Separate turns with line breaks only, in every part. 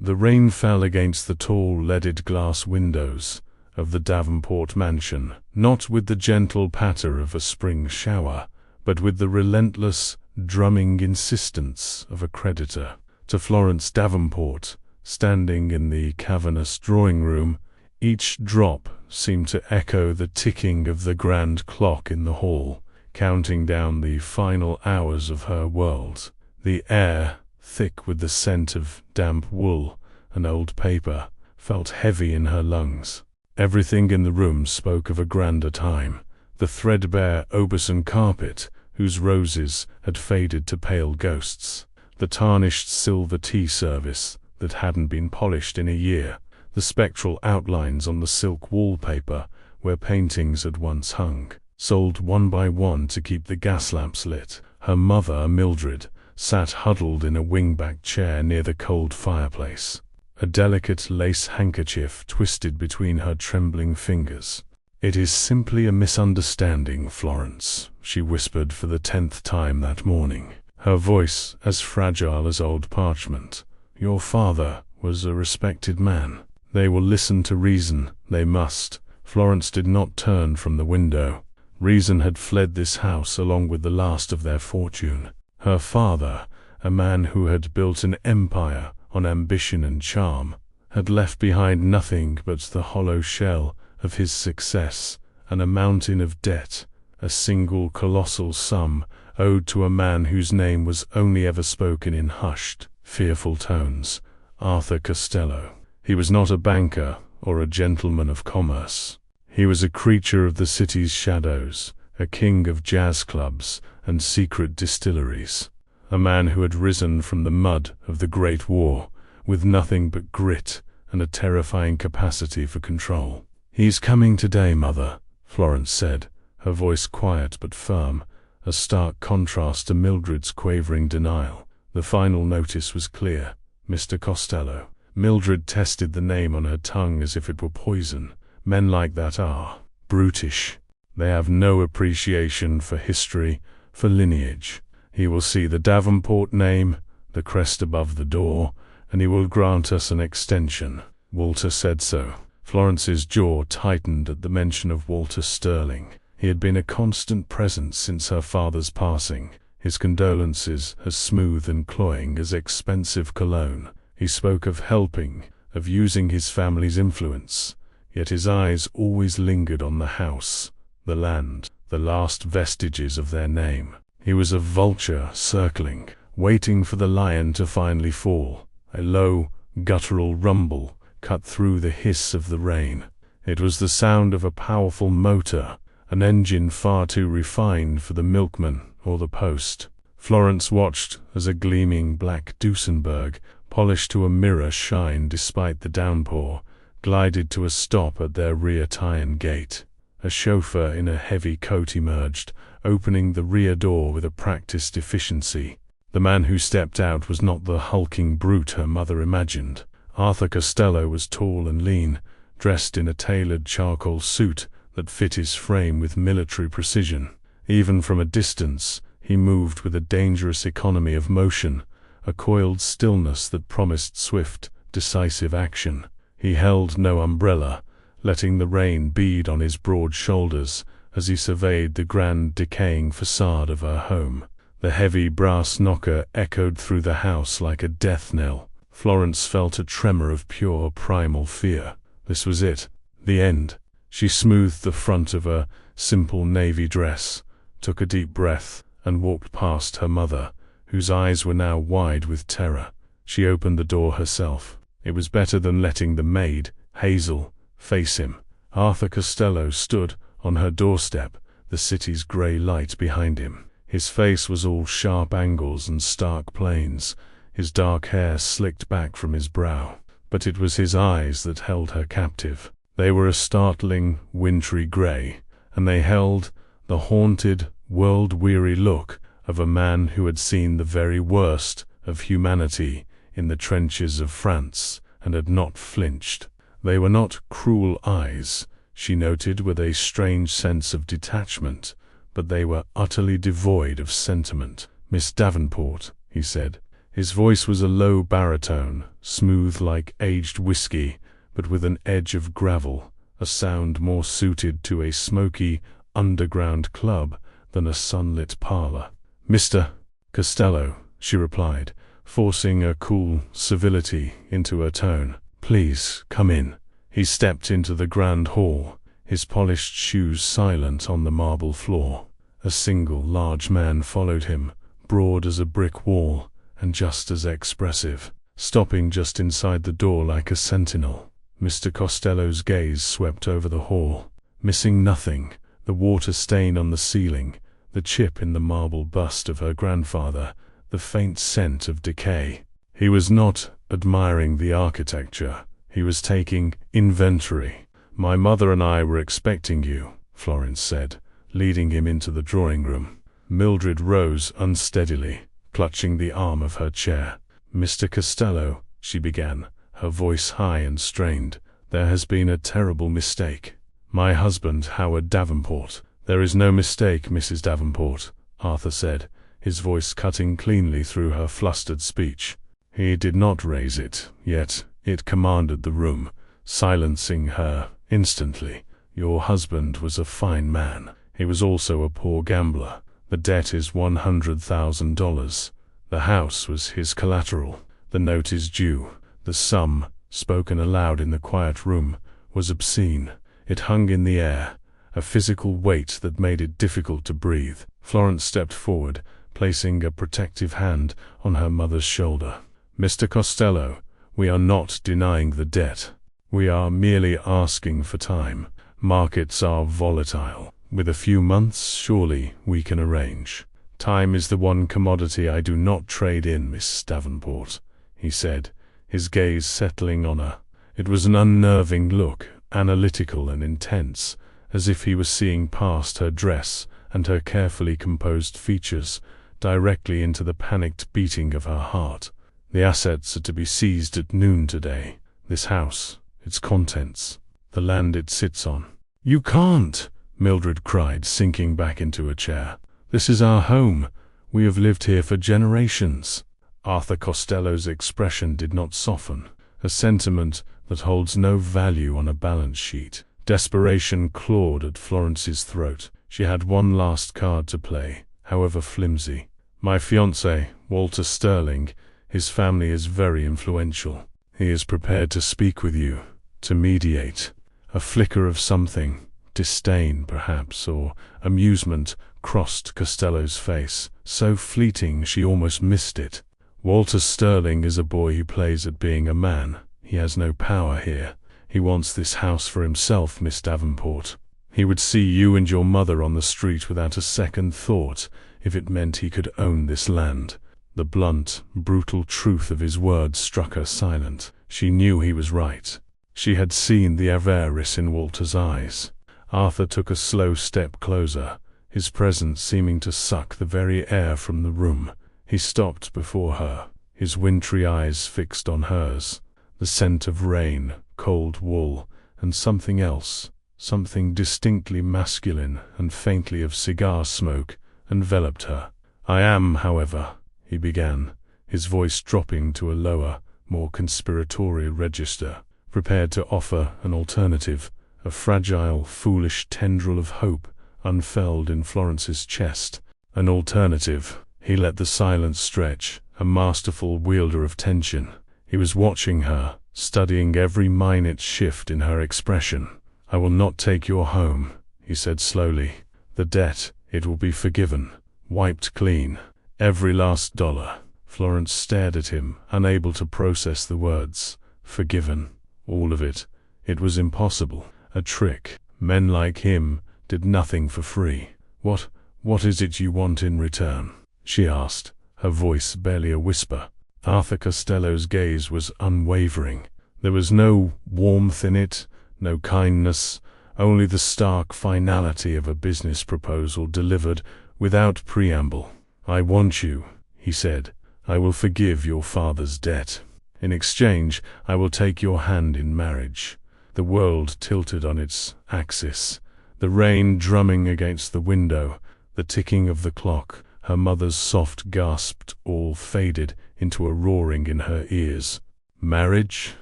The rain fell against the tall leaded glass windows of the Davenport mansion, not with the gentle patter of a spring shower, but with the relentless, drumming insistence of a creditor. To Florence Davenport, standing in the cavernous drawing-room, each drop seemed to echo the ticking of the grand clock in the hall, counting down the final hours of her world. The air, thick with the scent of damp wool and old paper, felt heavy in her lungs. Everything in the room spoke of a grander time. The threadbare Aubusson carpet, whose roses had faded to pale ghosts, the tarnished silver tea service that hadn't been polished in a year, the spectral outlines on the silk wallpaper where paintings had once hung, sold one by one to keep the gas lamps lit. Her mother, Mildred, sat huddled in a wing-back chair near the cold fireplace, a delicate lace handkerchief twisted between her trembling fingers. "It is simply a misunderstanding, Florence," she whispered for the 10th time that morning, her voice as fragile as old parchment. "Your father was a respected man. They will listen to reason, they must." Florence did not turn from the window. Reason had fled this house along with the last of their fortune. Her father, a man who had built an empire on ambition and charm, had left behind nothing but the hollow shell of his success and a mountain of debt, a single colossal sum owed to a man whose name was only ever spoken in hushed, fearful tones: Arthur Costello. He was not a banker or a gentleman of commerce. He was a creature of the city's shadows, a king of jazz clubs and secret distilleries, a man who had risen from the mud of the Great War with nothing but grit and a terrifying capacity for control. "He's coming today, Mother," Florence said, her voice quiet but firm, a stark contrast to Mildred's quavering denial. The final notice was clear: Mr. Costello. Mildred tested the name on her tongue as if it were poison. Men like that are brutish. They have no appreciation for history, for lineage. He will see the Davenport name, the crest above the door, and he will grant us an extension. Walter said so. Florence's jaw tightened at the mention of Walter Sterling. He had been a constant presence since her father's passing, his condolences as smooth and cloying as expensive cologne. He spoke of helping, of using his family's influence, yet his eyes always lingered on the house, the land, the last vestiges of their name. He was a vulture circling, waiting for the lion to finally fall. A low, guttural rumble cut through the hiss of the rain. It was the sound of a powerful motor, an engine far too refined for the milkman or the post. Florence watched as a gleaming black Duesenberg, polished to a mirror shine despite the downpour, glided to a stop at their rear tie-in gate. A chauffeur in a heavy coat emerged, opening the rear door with a practiced efficiency. The man who stepped out was not the hulking brute her mother imagined. Arthur Costello was tall and lean, dressed in a tailored charcoal suit that fit his frame with military precision. Even from a distance, he moved with a dangerous economy of motion, a coiled stillness that promised swift, decisive action. He held no umbrella, letting the rain bead on his broad shoulders as he surveyed the grand decaying facade of her home. The heavy brass knocker echoed through the house like a death knell. Florence felt a tremor of pure primal fear. This was it, the end. She smoothed the front of her simple navy dress, took a deep breath, and walked past her mother, whose eyes were now wide with terror. She opened the door herself. It was better than letting the maid, Hazel, face him. Arthur Costello stood on her doorstep, the city's grey light behind him. His face was all sharp angles and stark planes, his dark hair slicked back from his brow. But it was his eyes that held her captive. They were a startling, wintry grey, and they held the haunted, world-weary look of a man who had seen the very worst of humanity in the trenches of France and had not flinched. They were not cruel eyes, she noted with a strange sense of detachment, but they were utterly devoid of sentiment. "Miss Davenport," he said, His voice was a low baritone, smooth like aged whiskey, but with an edge of gravel, a sound more suited to a smoky, underground club than a sunlit parlor. "Mr. Costello," she replied, forcing a cool civility into her tone. "Please, come in." He stepped into the grand hall, his polished shoes silent on the marble floor. A single large man followed him, broad as a brick wall, and just as expressive, stopping just inside the door like a sentinel. Mr. Costello's gaze swept over the hall, missing nothing: the water stain on the ceiling, the chip in the marble bust of her grandfather, the faint scent of decay. He was not admiring the architecture, he was taking inventory. "My mother and I were expecting you," Florence said, leading him into the drawing room. Mildred rose unsteadily, clutching the arm of her chair. "Mr. Costello," she began, her voice high and strained, "there has been a terrible mistake. My husband, Howard Davenport—" "There is no mistake, Mrs. Davenport," Arthur said, his voice cutting cleanly through her flustered speech. He did not raise it, yet it commanded the room, silencing her instantly. "Your husband was a fine man. He was also a poor gambler. The debt is $100,000. The house was his collateral. The note is due." The sum, spoken aloud in the quiet room, was obscene. It hung in the air, a physical weight that made it difficult to breathe. Florence stepped forward, placing a protective hand on her mother's shoulder. "Mr. Costello, we are not denying the debt. We are merely asking for time. Markets are volatile. With a few months, surely we can arrange." "Time is the one commodity I do not trade in, Miss Davenport," he said, his gaze settling on her. It was an unnerving look, analytical and intense, as if he was seeing past her dress and her carefully composed features, directly into the panicked beating of her heart. "The assets are to be seized at noon today. This house, its contents, the land it sits on." "You can't!" Mildred cried, sinking back into a chair. "This is our home. We have lived here for generations." Arthur Costello's expression did not soften, a sentiment that holds no value on a balance sheet. Desperation clawed at Florence's throat. She had one last card to play, however flimsy. "My fiancé, Walter Sterling, his family is very influential. He is prepared to speak with you, to mediate." A flicker of something, disdain perhaps, or amusement, crossed Costello's face, so fleeting she almost missed it. "Walter Sterling is a boy who plays at being a man. He has no power here. He wants this house for himself, Miss Davenport. He would see you and your mother on the street without a second thought if it meant he could own this land." The blunt, brutal truth of his words struck her silent. She knew he was right. She had seen the avarice in Walter's eyes. Arthur took a slow step closer, his presence seeming to suck the very air from the room. He stopped before her, his wintry eyes fixed on hers. The scent of rain, cold wool, and something else, something distinctly masculine and faintly of cigar smoke, enveloped her. "I am, however," he began, his voice dropping to a lower, more conspiratorial register, prepared to offer an alternative. A fragile, foolish tendril of hope unfurled in Florence's chest. An alternative. He let the silence stretch, a masterful wielder of tension. He was watching her, studying every minute shift in her expression. "I will not take your home," he said slowly. "The debt, it will be forgiven, wiped clean. Every last dollar." Florence stared at him, unable to process the words. Forgiven. All of it. It was impossible. A trick. Men like him did nothing for free. What is it you want in return?" she asked, her voice barely a whisper. Arthur Costello's gaze was unwavering. There was no warmth in it, no kindness, only the stark finality of a business proposal delivered without preamble. "I want you," he said. "I will forgive your father's debt. In exchange, I will take your hand in marriage." The world tilted on its axis, the rain drumming against the window, the ticking of the clock, Her mother's soft gasp all faded into a roaring in her ears. Marriage?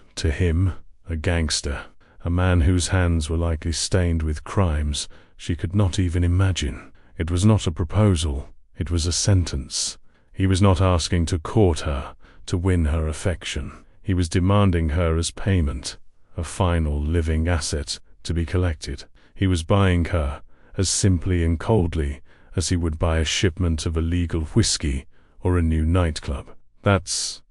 To him, a gangster, a man whose hands were likely stained with crimes she could not even imagine. It was not a proposal, it was a sentence. He was not asking to court her, to win her affection. He was demanding her as payment, a final living asset to be collected. He was buying her as simply and coldly as he would buy a shipment of illegal whiskey or a new nightclub. That's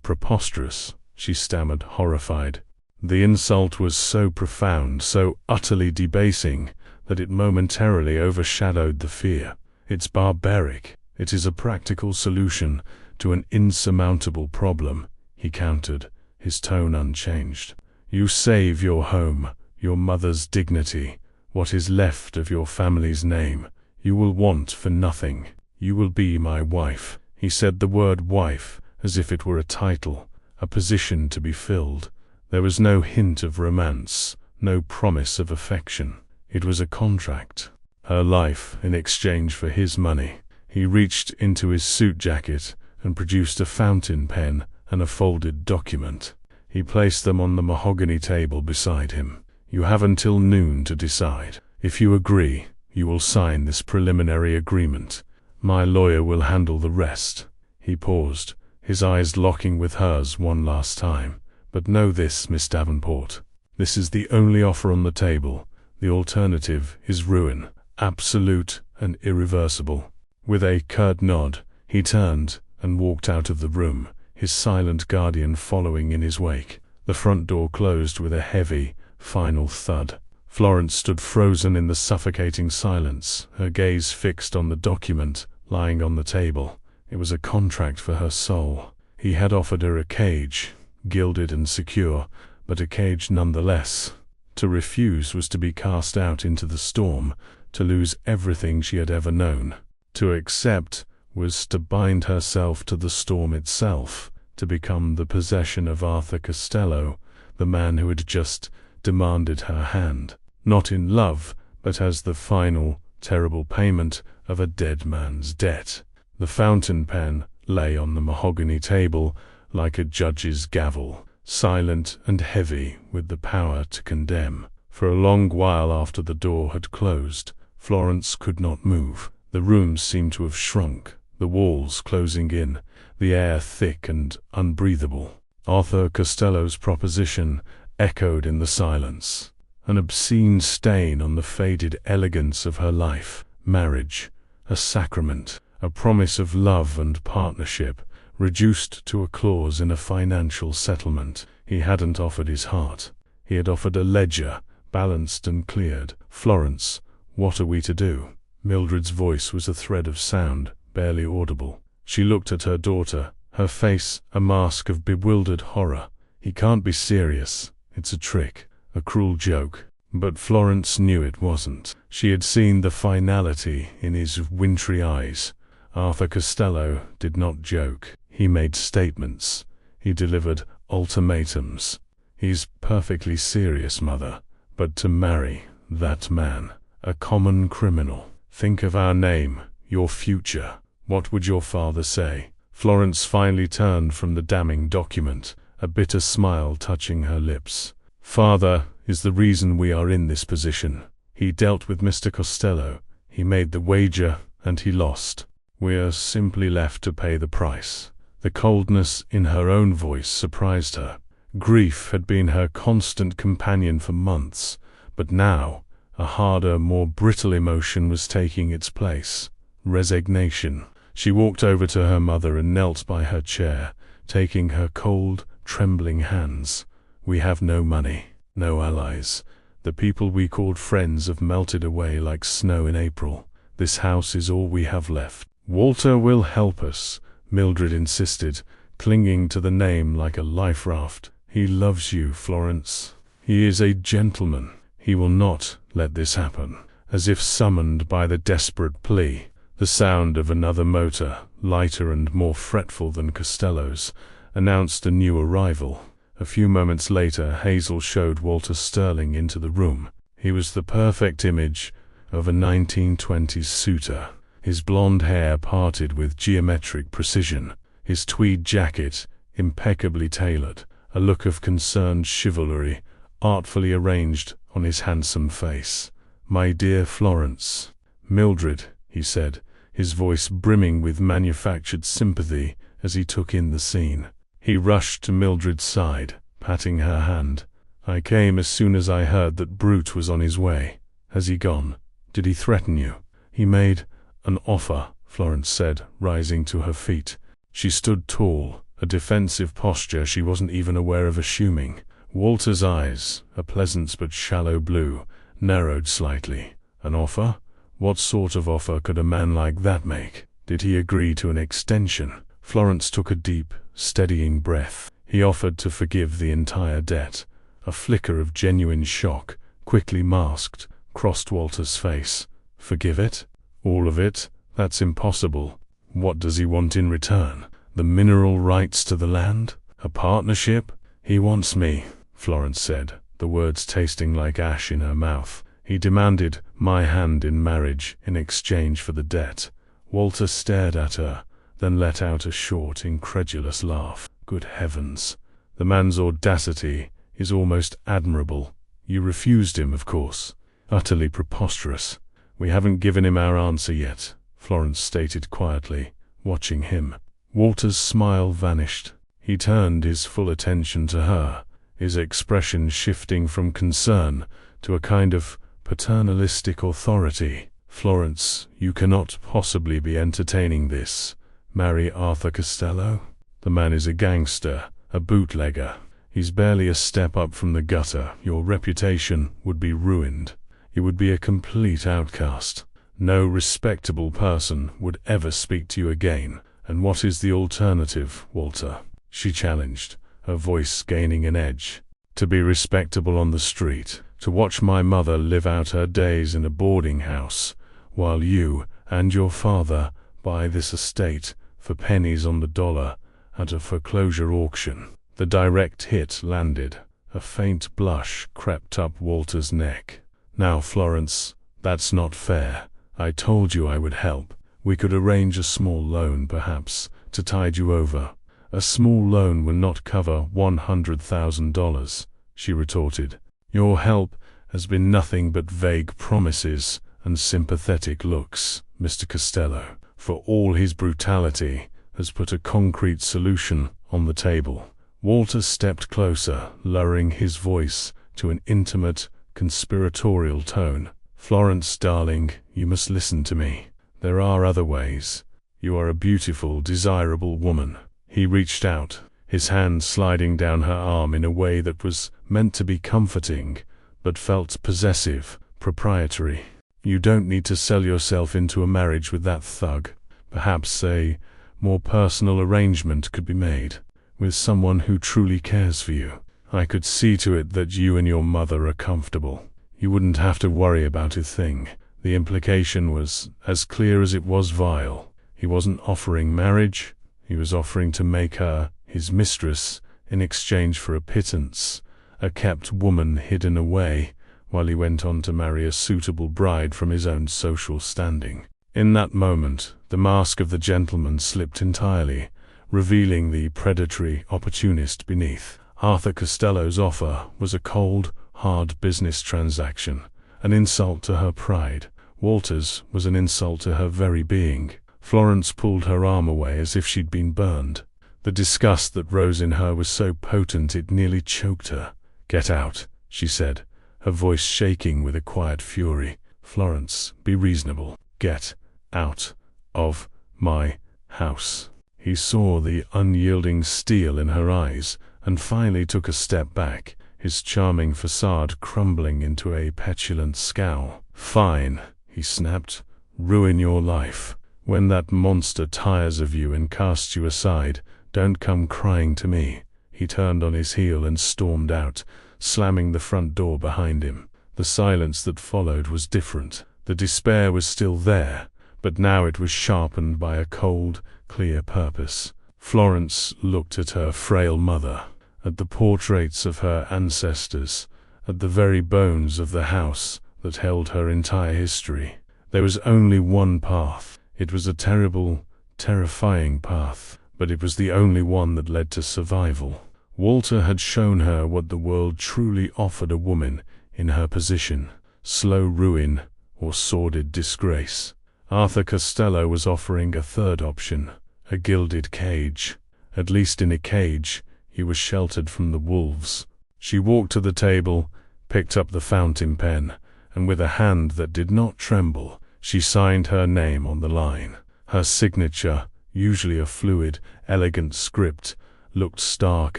preposterous, she stammered, horrified. The insult was so profound, so utterly debasing, that it momentarily overshadowed the fear. It's barbaric. It is a practical solution to an insurmountable problem, he countered, his tone unchanged. You save your home, your mother's dignity, what is left of your family's name. You will want for nothing. You will be my wife. He said the word wife as if it were a title, a position to be filled. There was no hint of romance, no promise of affection. It was a contract. Her life in exchange for his money. He reached into his suit jacket and produced a fountain pen and a folded document. He placed them on the mahogany table beside him. You have until noon to decide. If you agree, you will sign this preliminary agreement. My lawyer will handle the rest. He paused, his eyes locking with hers one last time. But know this, Miss Davenport. This is the only offer on the table. The alternative is ruin, absolute and irreversible. With a curt nod, he turned and walked out of the room, his silent guardian following in his wake. The front door closed with a heavy, final thud. Florence stood frozen in the suffocating silence, her gaze fixed on the document lying on the table. It was a contract for her soul. He had offered her a cage, gilded and secure, but a cage nonetheless. To refuse was to be cast out into the storm, to lose everything she had ever known. To accept was to bind herself to the storm itself, to become the possession of Arthur Costello, the man who had just demanded her hand, not in love, but as the final, terrible payment of a dead man's debt. The fountain pen lay on the mahogany table like a judge's gavel, silent and heavy with the power to condemn. For a long while after the door had closed, Florence could not move. The room seemed to have shrunk, the walls closing in, the air thick and unbreathable. Arthur Costello's proposition echoed in the silence, an obscene stain on the faded elegance of her life. Marriage, a sacrament, a promise of love and partnership, reduced to a clause in a financial settlement. He hadn't offered his heart. He had offered a ledger, balanced and cleared. Florence, what are we to do? Mildred's voice was a thread of sound, barely audible. She looked at her daughter, her face a mask of bewildered horror. He can't be serious. It's a trick, a cruel joke. But Florence knew it wasn't. She had seen the finality in his wintry eyes. Arthur Costello did not joke. He made statements. He delivered ultimatums. He's perfectly serious, Mother. But to marry that man, a common criminal. Think of our name, your future. What would your father say? Florence finally turned from the damning document, a bitter smile touching her lips. Father is the reason we are in this position. He dealt with Mr. Costello. He made the wager, and he lost. We are simply left to pay the price. The coldness in her own voice surprised her. Grief had been her constant companion for months, but now a harder, more brittle emotion was taking its place. Resignation. She walked over to her mother and knelt by her chair, taking her cold, trembling hands. We have no money, no allies. The people we called friends have melted away like snow in April. This house is all we have left. Walter will help us, Mildred insisted, clinging to the name like a life raft. He loves you, Florence. He is a gentleman. He will not let this happen. As if summoned by the desperate plea, the sound of another motor, lighter and more fretful than Costello's, announced a new arrival. A few moments later, Hazel showed Walter Sterling into the room. He was the perfect image of a 1920s suitor. his blonde hair parted with geometric precision, his tweed jacket impeccably tailored, a look of concerned chivalry artfully arranged on his handsome face. "My dear Florence." "Mildred," he said, his voice brimming with manufactured sympathy as he took in the scene. He rushed to Mildred's side, patting her hand. "I came as soon as I heard that Brute was on his way. Has he gone? Did he threaten you?" "He made an offer," Florence said, rising to her feet. She stood tall, a defensive posture she wasn't even aware of assuming. Walter's eyes, a pleasant but shallow blue, narrowed slightly. "An offer? What sort of offer could a man like that make? Did he agree to an extension?" Florence took a deep, steadying breath. "He offered to forgive the entire debt." A flicker of genuine shock, quickly masked, crossed Walter's face. "Forgive it? All of it? That's impossible. What does he want in return? The mineral rights to the land? A partnership?" "He wants me," Florence said, the words tasting like ash in her mouth. "He demanded my hand in marriage in exchange for the debt." Walter stared at her, then let out a short, incredulous laugh. "Good heavens. The man's audacity is almost admirable. You refused him, of course." "Utterly preposterous. We haven't given him our answer yet," Florence stated quietly, watching him. Walter's smile vanished. He turned his full attention to her, his expression shifting from concern to a kind of paternalistic authority. "Florence, you cannot possibly be entertaining this. Marry Arthur Costello? The man is a gangster, a bootlegger. He's barely a step up from the gutter. Your reputation would be ruined. You would be a complete outcast. No respectable person would ever speak to you again. And what is the alternative, Walter?" she challenged, her voice gaining an edge. "To be respectable on the street, to watch my mother live out her days in a boarding house, while you and your father buy this estate for pennies on the dollar at a foreclosure auction." The direct hit landed. A faint blush crept up Walter's neck. "Now, Florence, that's not fair. I told you I would help. We could arrange a small loan, perhaps, to tide you over." "A small loan will not cover $100,000, she retorted. "Your help has been nothing but vague promises and sympathetic looks. Mr. Costello, for all his brutality, has put a concrete solution on the table." Walter stepped closer, lowering his voice to an intimate, conspiratorial tone. "Florence, darling, you must listen to me. There are other ways. You are a beautiful, desirable woman." He reached out, his hand sliding down her arm in a way that was meant to be comforting, but felt possessive, proprietary. "You don't need to sell yourself into a marriage with that thug. Perhaps a more personal arrangement could be made, with someone who truly cares for you. I could see to it that you and your mother are comfortable. You wouldn't have to worry about a thing." The implication was as clear as it was vile. He wasn't offering marriage. He was offering to make her his mistress in exchange for a pittance, a kept woman hidden away, while he went on to marry a suitable bride from his own social standing. In that moment, the mask of the gentleman slipped entirely, revealing the predatory opportunist beneath. Arthur Costello's offer was a cold, hard business transaction, an insult to her pride. Walter's was an insult to her very being. Florence pulled her arm away as if she'd been burned. The disgust that rose in her was so potent it nearly choked her. "Get out," she said, her voice shaking with a quiet fury. "Florence, be reasonable. Get out of my house." He saw the unyielding steel in her eyes, and finally took a step back, his charming facade crumbling into a petulant scowl. "Fine," he snapped. "Ruin your life. When that monster tires of you and casts you aside, don't come crying to me." He turned on his heel and stormed out, slamming the front door behind him. The silence that followed was different. The despair was still there, but now it was sharpened by a cold, clear purpose. Florence looked at her frail mother, at the portraits of her ancestors, at the very bones of the house that held her entire history. There was only one path. It was a terrible, terrifying path, but it was the only one that led to survival. Walter had shown her what the world truly offered a woman in her position: slow ruin or sordid disgrace. Arthur Costello was offering a third option, a gilded cage. At least in a cage, he was sheltered from the wolves. She walked to the table, picked up the fountain pen, and with a hand that did not tremble, she signed her name on the line. Her signature, usually a fluid, elegant script, looked stark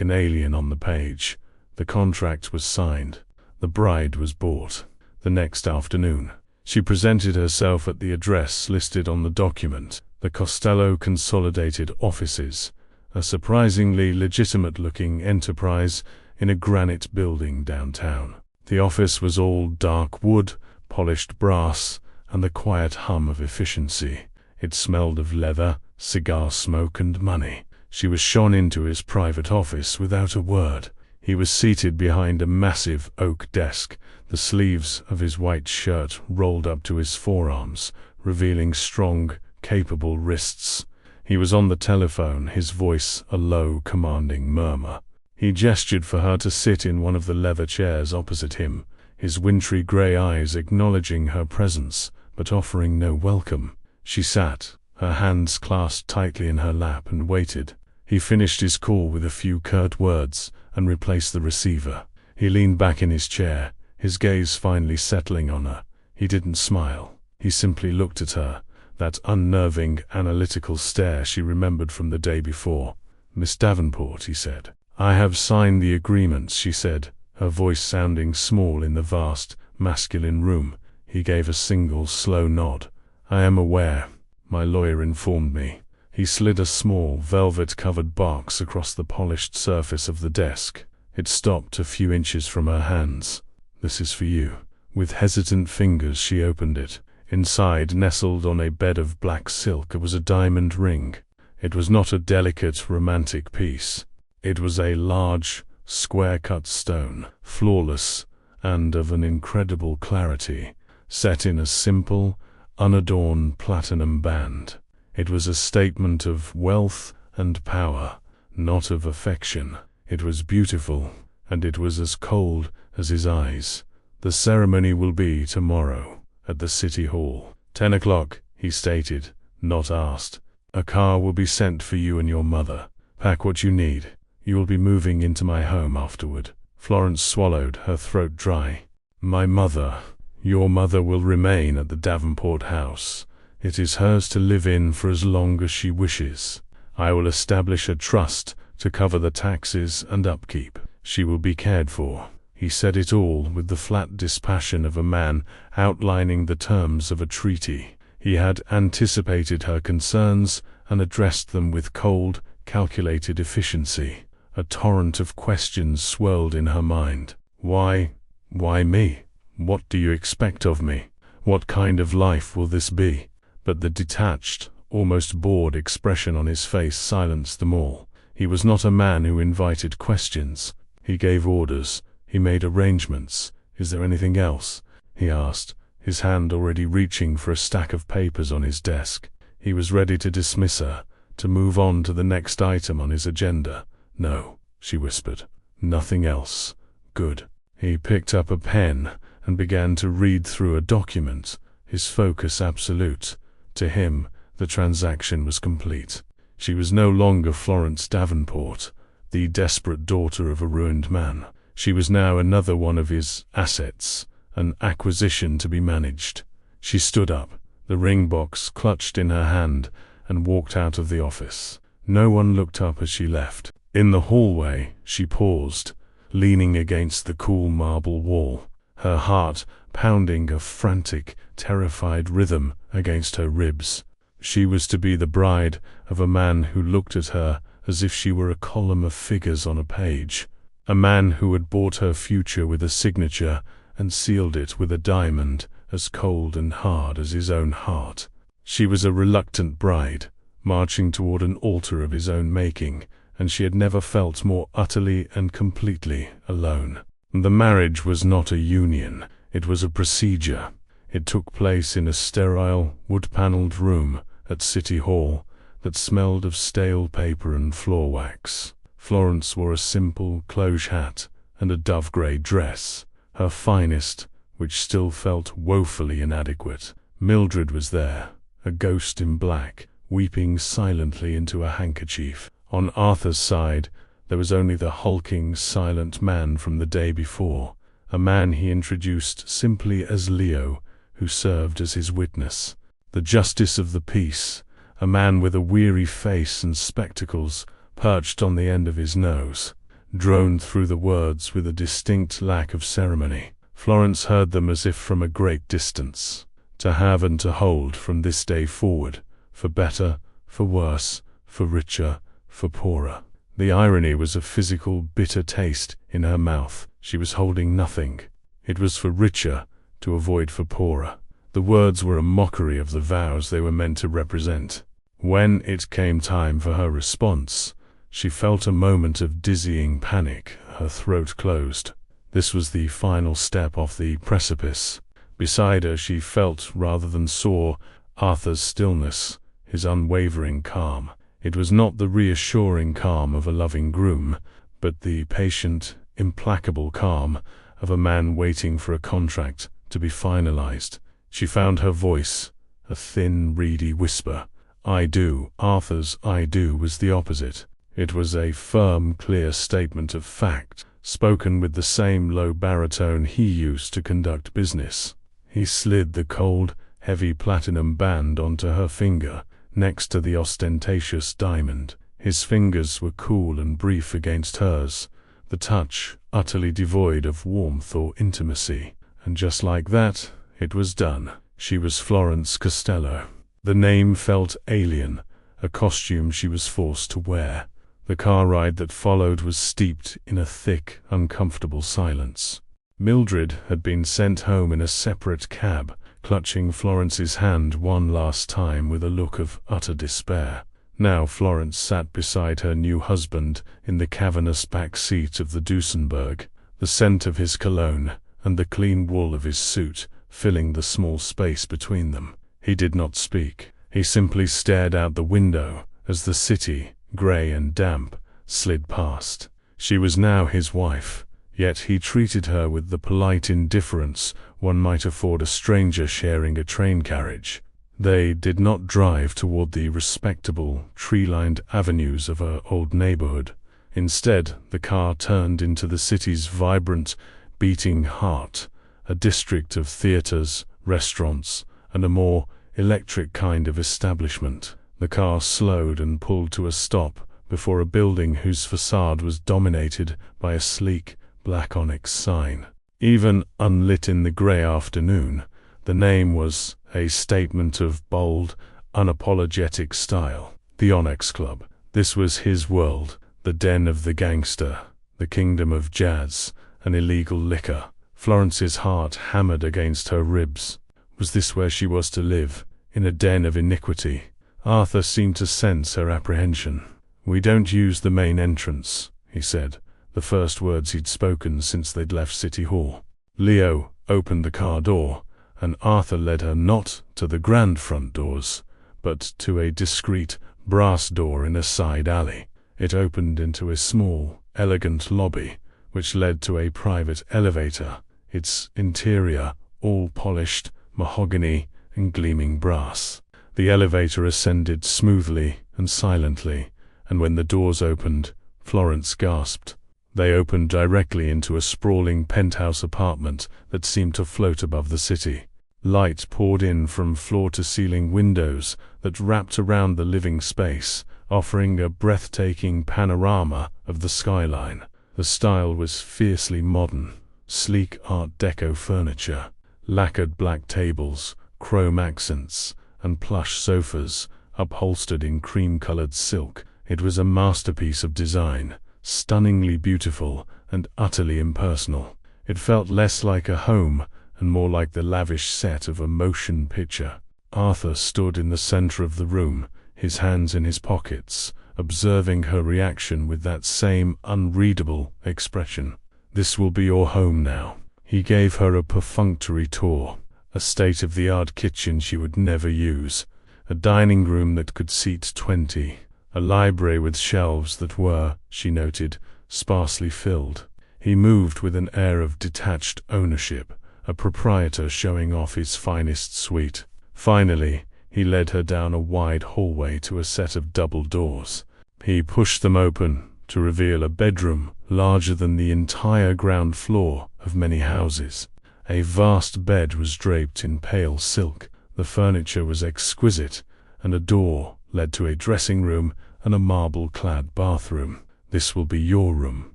and alien on the page. The contract was signed. The bride was bought. The next afternoon, she presented herself at the address listed on the document, the Costello Consolidated Offices, a surprisingly legitimate-looking enterprise in a granite building downtown. The office was all dark wood, polished brass, and the quiet hum of efficiency. It smelled of leather, cigar smoke, and money. She was shown into his private office without a word. He was seated behind a massive oak desk, the sleeves of his white shirt rolled up to his forearms, revealing strong, capable wrists. He was on the telephone, his voice a low, commanding murmur. He gestured for her to sit in one of the leather chairs opposite him, his wintry gray eyes acknowledging her presence, but offering no welcome. She sat, her hands clasped tightly in her lap, and waited. He finished his call with a few curt words and replaced the receiver. He leaned back in his chair, his gaze finally settling on her. He didn't smile. He simply looked at her, that unnerving, analytical stare she remembered from the day before. "Miss Davenport," he said. "I have signed the agreements," she said, her voice sounding small in the vast, masculine room. He gave a single, slow nod. "I am aware. My lawyer informed me." He slid a small, velvet-covered box across the polished surface of the desk. It stopped a few inches from her hands. "This is for you." With hesitant fingers she opened it. Inside, nestled on a bed of black silk, was a diamond ring. It was not a delicate, romantic piece. It was a large, square-cut stone, flawless, and of an incredible clarity, set in a simple, unadorned platinum band. It was a statement of wealth and power, not of affection. It was beautiful, and it was as cold as his eyes. "The ceremony will be tomorrow, at the City Hall. 10 o'clock, he stated, not asked. "A car will be sent for you and your mother. Pack what you need. You will be moving into my home afterward." Florence swallowed, her throat dry. "My mother, your mother will remain at the Davenport house. It is hers to live in for as long as she wishes. I will establish a trust to cover the taxes and upkeep. She will be cared for." He said it all with the flat dispassion of a man outlining the terms of a treaty. He had anticipated her concerns and addressed them with cold, calculated efficiency. A torrent of questions swirled in her mind. Why me? What do you expect of me? What kind of life will this be? But the detached, almost bored expression on his face silenced them all. He was not a man who invited questions. He gave orders. He made arrangements. "Is there anything else?" he asked, his hand already reaching for a stack of papers on his desk. He was ready to dismiss her, to move on to the next item on his agenda. "No," she whispered. "Nothing else." "Good." He picked up a pen and began to read through a document, his focus absolute. To him, the transaction was complete. She was no longer Florence Davenport, the desperate daughter of a ruined man. She was now another one of his assets, an acquisition to be managed. She stood up, the ring box clutched in her hand, and walked out of the office. No one looked up as she left. In the hallway, she paused, leaning against the cool marble wall, her heart pounding a frantic, terrified rhythm against her ribs. She was to be the bride of a man who looked at her as if she were a column of figures on a page, a man who had bought her future with a signature and sealed it with a diamond as cold and hard as his own heart. She was a reluctant bride, marching toward an altar of his own making, and she had never felt more utterly and completely alone. The marriage was not a union, it was a procedure. It took place in a sterile, wood-paneled room at City Hall that smelled of stale paper and floor wax. Florence wore a simple cloche hat and a dove-grey dress, her finest, which still felt woefully inadequate. Mildred was there, a ghost in black, weeping silently into a handkerchief. On Arthur's side, there was only the hulking, silent man from the day before, a man he introduced simply as Leo, who served as his witness. The justice of the peace, a man with a weary face and spectacles perched on the end of his nose, droned through the words with a distinct lack of ceremony. Florence heard them as if from a great distance. To have and to hold from this day forward, for better, for worse, for richer, for poorer. The irony was a physical bitter taste in her mouth. She was holding nothing. It was for richer to avoid for poorer. The words were a mockery of the vows they were meant to represent. When it came time for her response, she felt a moment of dizzying panic. Her throat closed. This was the final step off the precipice. Beside her she felt, rather than saw, Arthur's stillness, his unwavering calm. It was not the reassuring calm of a loving groom, but the patient, implacable calm of a man waiting for a contract to be finalized. She found her voice, a thin, reedy whisper. "I do." Arthur's "I do" was the opposite. It was a firm, clear statement of fact, spoken with the same low baritone he used to conduct business. He slid the cold, heavy platinum band onto her finger, next to the ostentatious diamond. His fingers were cool and brief against hers, the touch utterly devoid of warmth or intimacy. And just like that, it was done. She was Florence Costello. The name felt alien, a costume she was forced to wear. The car ride that followed was steeped in a thick, uncomfortable silence. Mildred had been sent home in a separate cab, clutching Florence's hand one last time with a look of utter despair. Now Florence sat beside her new husband in the cavernous back seat of the Duesenberg, the scent of his cologne and the clean wool of his suit filling the small space between them. He did not speak. He simply stared out the window as the city, grey and damp, slid past. She was now his wife, yet he treated her with the polite indifference one might afford a stranger sharing a train carriage. They did not drive toward the respectable, tree-lined avenues of her old neighborhood. Instead, the car turned into the city's vibrant, beating heart, a district of theaters, restaurants, and a more electric kind of establishment. The car slowed and pulled to a stop before a building whose facade was dominated by a sleek, black onyx sign. Even unlit in the grey afternoon, the name was a statement of bold, unapologetic style. The Onyx Club. This was his world, the den of the gangster, the kingdom of jazz and illegal liquor. Florence's heart hammered against her ribs. Was this where she was to live, in a den of iniquity? Arthur seemed to sense her apprehension. "We don't use the main entrance," he said, the first words he'd spoken since they'd left City Hall. Leo opened the car door, and Arthur led her not to the grand front doors, but to a discreet brass door in a side alley. It opened into a small, elegant lobby, which led to a private elevator, its interior all polished mahogany and gleaming brass. The elevator ascended smoothly and silently, and when the doors opened, Florence gasped. They opened directly into a sprawling penthouse apartment that seemed to float above the city. Light poured in from floor-to-ceiling windows that wrapped around the living space, offering a breathtaking panorama of the skyline. The style was fiercely modern. Sleek Art Deco furniture, lacquered black tables, chrome accents, and plush sofas, upholstered in cream-colored silk. It was a masterpiece of design, stunningly beautiful and utterly impersonal. It felt less like a home and more like the lavish set of a motion picture. Arthur stood in the center of the room, his hands in his pockets, observing her reaction with that same unreadable expression. "This will be your home now." He gave her a perfunctory tour, a state-of-the-art kitchen she would never use, a dining room that could seat 20, a library with shelves that were, she noted, sparsely filled. He moved with an air of detached ownership, a proprietor showing off his finest suite. Finally, he led her down a wide hallway to a set of double doors. He pushed them open to reveal a bedroom larger than the entire ground floor of many houses. A vast bed was draped in pale silk, the furniture was exquisite, and a door led to a dressing room and a marble-clad bathroom. "This will be your room,"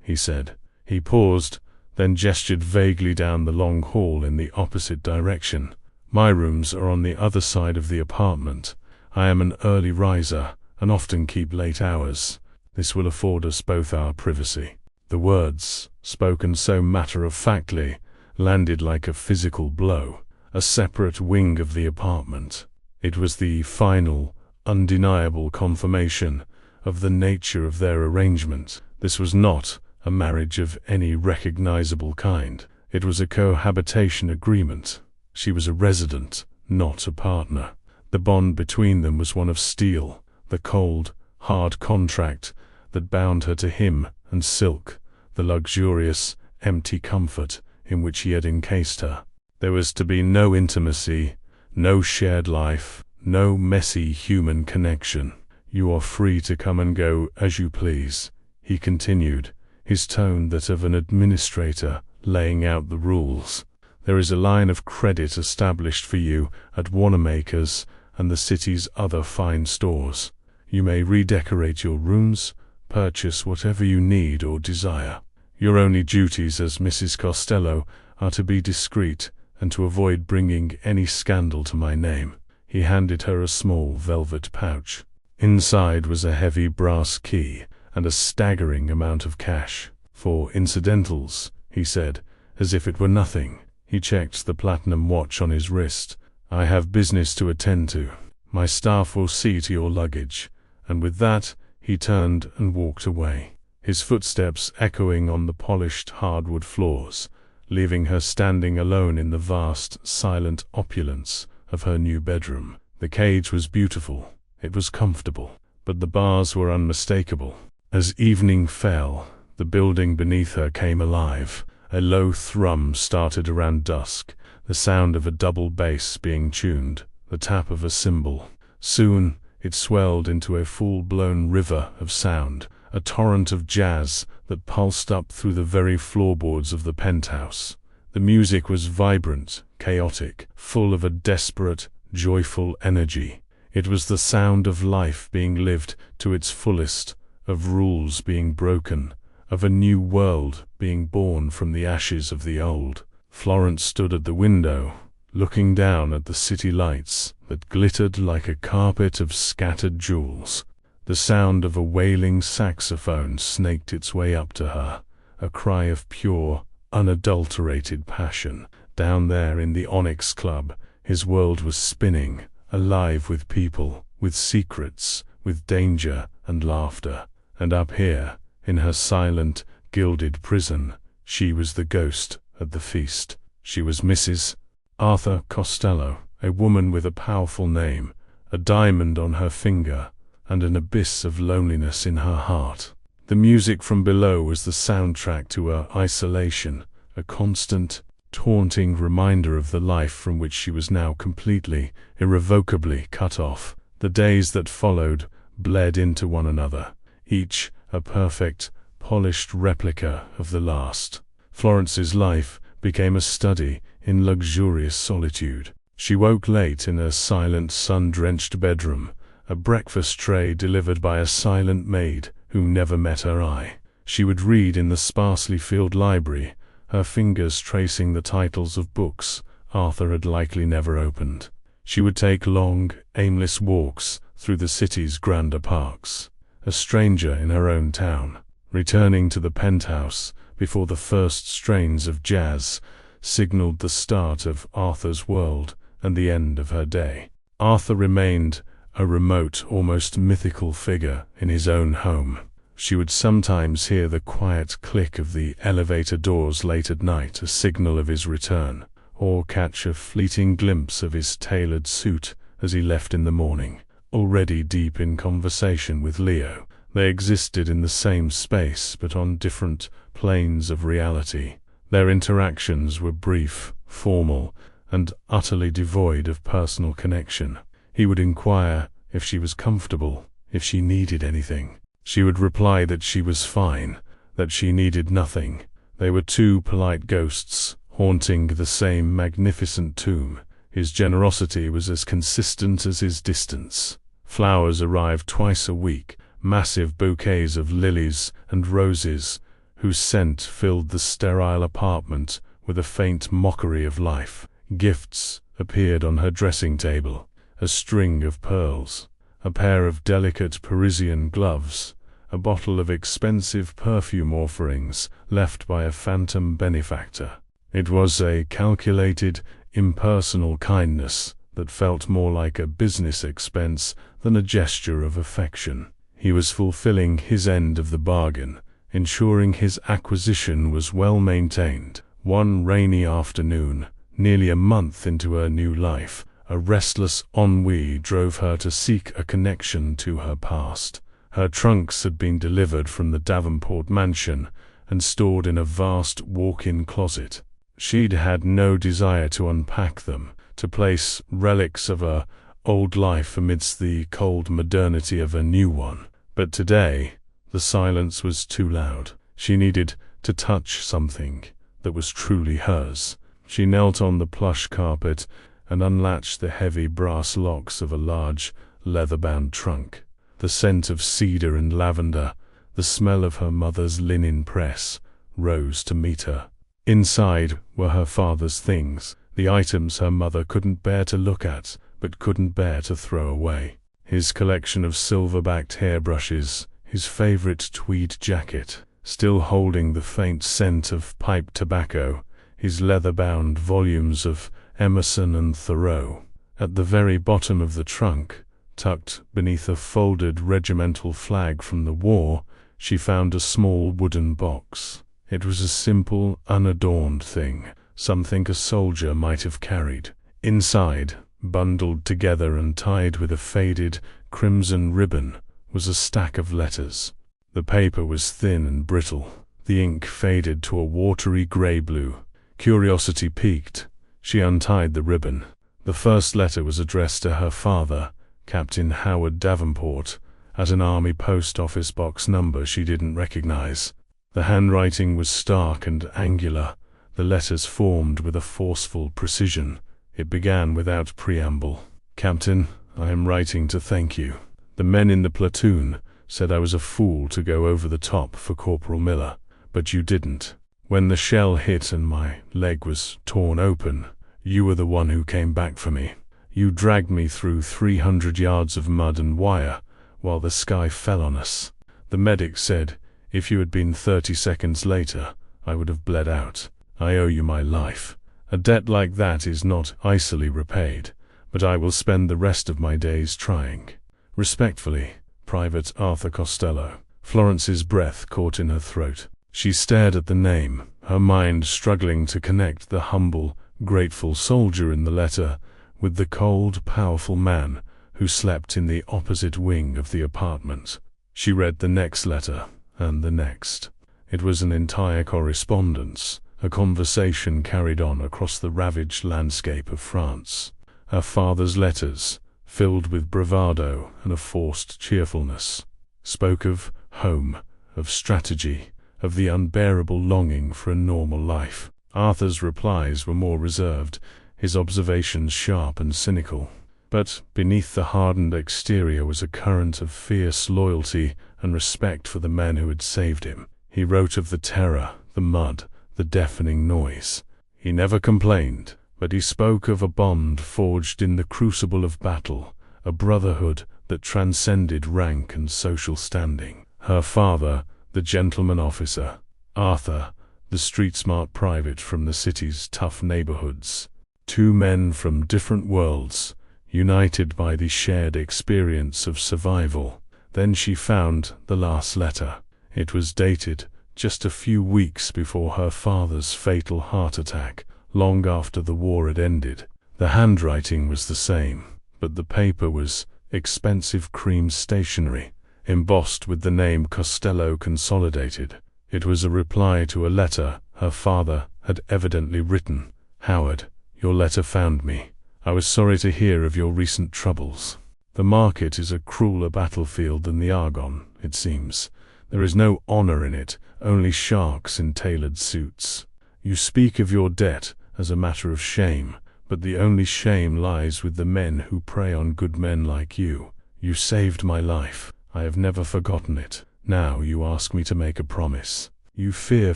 he said. He paused, then gestured vaguely down the long hall in the opposite direction. "My rooms are on the other side of the apartment. I am an early riser and often keep late hours. This will afford us both our privacy." The words, spoken so matter-of-factly, landed like a physical blow. A separate wing of the apartment. It was the final, undeniable confirmation of the nature of their arrangement. This was not a marriage of any recognizable kind. It was a cohabitation agreement. She was a resident, not a partner. The bond between them was one of steel, the cold, hard contract that bound her to him, and silk, the luxurious, empty comfort in which he had encased her. There was to be no intimacy, no shared life, no messy human connection. "You are free to come and go as you please," he continued, his tone that of an administrator laying out the rules. "There is a line of credit established for you at Wanamaker's and the city's other fine stores. You may redecorate your rooms, purchase whatever you need or desire. Your only duties as Mrs. Costello are to be discreet and to avoid bringing any scandal to my name." He handed her a small velvet pouch. Inside was a heavy brass key and a staggering amount of cash. "For incidentals," he said, as if it were nothing. He checked the platinum watch on his wrist. "I have business to attend to. My staff will see to your luggage." And with that, he turned and walked away, his footsteps echoing on the polished hardwood floors, leaving her standing alone in the vast, silent opulence of her new bedroom. The cage was beautiful, it was comfortable, but the bars were unmistakable. As evening fell, the building beneath her came alive. A low thrum started around dusk, the sound of a double bass being tuned, the tap of a cymbal. Soon, it swelled into a full-blown river of sound, a torrent of jazz that pulsed up through the very floorboards of the penthouse. The music was vibrant, chaotic, full of a desperate, joyful energy. It was the sound of life being lived to its fullest, of rules being broken, of a new world being born from the ashes of the old. Florence stood at the window, looking down at the city lights that glittered like a carpet of scattered jewels. The sound of a wailing saxophone snaked its way up to her, a cry of pure, unadulterated passion. Down there in the Onyx Club, his world was spinning, alive with people, with secrets, with danger and laughter. And up here, in her silent, gilded prison, she was the ghost at the feast. She was Mrs. Arthur Costello, a woman with a powerful name, a diamond on her finger, and an abyss of loneliness in her heart. The music from below was the soundtrack to her isolation, a constant, taunting reminder of the life from which she was now completely, irrevocably cut off. The days that followed bled into one another, each a perfect, polished replica of the last. Florence's life became a study in luxurious solitude. She woke late in a silent, sun-drenched bedroom, a breakfast tray delivered by a silent maid who never met her eye. She would read in the sparsely filled library, her fingers tracing the titles of books Arthur had likely never opened. She would take long, aimless walks through the city's grander parks, a stranger in her own town, returning to the penthouse before the first strains of jazz signaled the start of Arthur's world and the end of her day. Arthur remained a remote, almost mythical figure in his own home. She would sometimes hear the quiet click of the elevator doors late at night, a signal of his return, or catch a fleeting glimpse of his tailored suit as he left in the morning, already deep in conversation with Leo. They existed in the same space but on different planes of reality. Their interactions were brief, formal, and utterly devoid of personal connection. He would inquire if she was comfortable, if she needed anything. She would reply that she was fine, that she needed nothing. They were two polite ghosts, haunting the same magnificent tomb. His generosity was as consistent as his distance. Flowers arrived twice a week, massive bouquets of lilies and roses, whose scent filled the sterile apartment with a faint mockery of life. Gifts appeared on her dressing table, a string of pearls, a pair of delicate Parisian gloves, a bottle of expensive perfume offerings left by a phantom benefactor. It was a calculated, impersonal kindness that felt more like a business expense than a gesture of affection. He was fulfilling his end of the bargain, ensuring his acquisition was well maintained. One rainy afternoon, nearly a month into her new life, a restless ennui drove her to seek a connection to her past. Her trunks had been delivered from the Davenport mansion and stored in a vast walk-in closet. She'd had no desire to unpack them, to place relics of her old life amidst the cold modernity of a new one. But today, the silence was too loud. She needed to touch something that was truly hers. She knelt on the plush carpet and unlatched the heavy brass locks of a large, leather-bound trunk. The scent of cedar and lavender, the smell of her mother's linen press, rose to meet her. Inside were her father's things, the items her mother couldn't bear to look at, but couldn't bear to throw away. His collection of silver-backed hairbrushes, his favorite tweed jacket, still holding the faint scent of pipe tobacco, his leather-bound volumes of Emerson and Thoreau. At the very bottom of the trunk, tucked beneath a folded regimental flag from the war, she found a small wooden box. It was a simple, unadorned thing, something a soldier might have carried. Inside, bundled together and tied with a faded, crimson ribbon, was a stack of letters. The paper was thin and brittle, the ink faded to a watery grey-blue. Curiosity piqued. She untied the ribbon. The first letter was addressed to her father, Captain Howard Davenport, at an army post office box number she didn't recognize. The handwriting was stark and angular, the letters formed with a forceful precision. It began without preamble. "Captain, I am writing to thank you. The men in the platoon said I was a fool to go over the top for Corporal Miller, but you didn't. When the shell hit and my leg was torn open, you were the one who came back for me. You dragged me through 300 yards of mud and wire while the sky fell on us. The medic said if you had been 30 seconds later, I would have bled out. I owe you my life. A debt like that is not easily repaid, but I will spend the rest of my days trying. Respectfully, Private Arthur Costello." Florence's breath caught in her throat. She stared at the name, her mind struggling to connect the humble, grateful soldier in the letter with the cold, powerful man who slept in the opposite wing of the apartment. She read the next letter, and the next. It was an entire correspondence, a conversation carried on across the ravaged landscape of France. Her father's letters, filled with bravado and a forced cheerfulness, spoke of home, of strategy, of the unbearable longing for a normal life. Arthur's replies were more reserved, his observations sharp and cynical. But beneath the hardened exterior was a current of fierce loyalty and respect for the men who had saved him. He wrote of the terror, the mud, the deafening noise. He never complained, but he spoke of a bond forged in the crucible of battle, a brotherhood that transcended rank and social standing. Her father, the gentleman officer; Arthur, the street-smart private from the city's tough neighborhoods. Two men from different worlds, united by the shared experience of survival. Then she found the last letter. It was dated just a few weeks before her father's fatal heart attack, long after the war had ended. The handwriting was the same, but the paper was expensive cream stationery, embossed with the name Costello Consolidated. It was a reply to a letter her father had evidently written. "Howard, your letter found me. I was sorry to hear of your recent troubles. The market is a crueler battlefield than the Argonne, it seems. There is no honor in it, only sharks in tailored suits. You speak of your debt as a matter of shame, but the only shame lies with the men who prey on good men like you. You saved my life. I have never forgotten it. Now you ask me to make a promise. You fear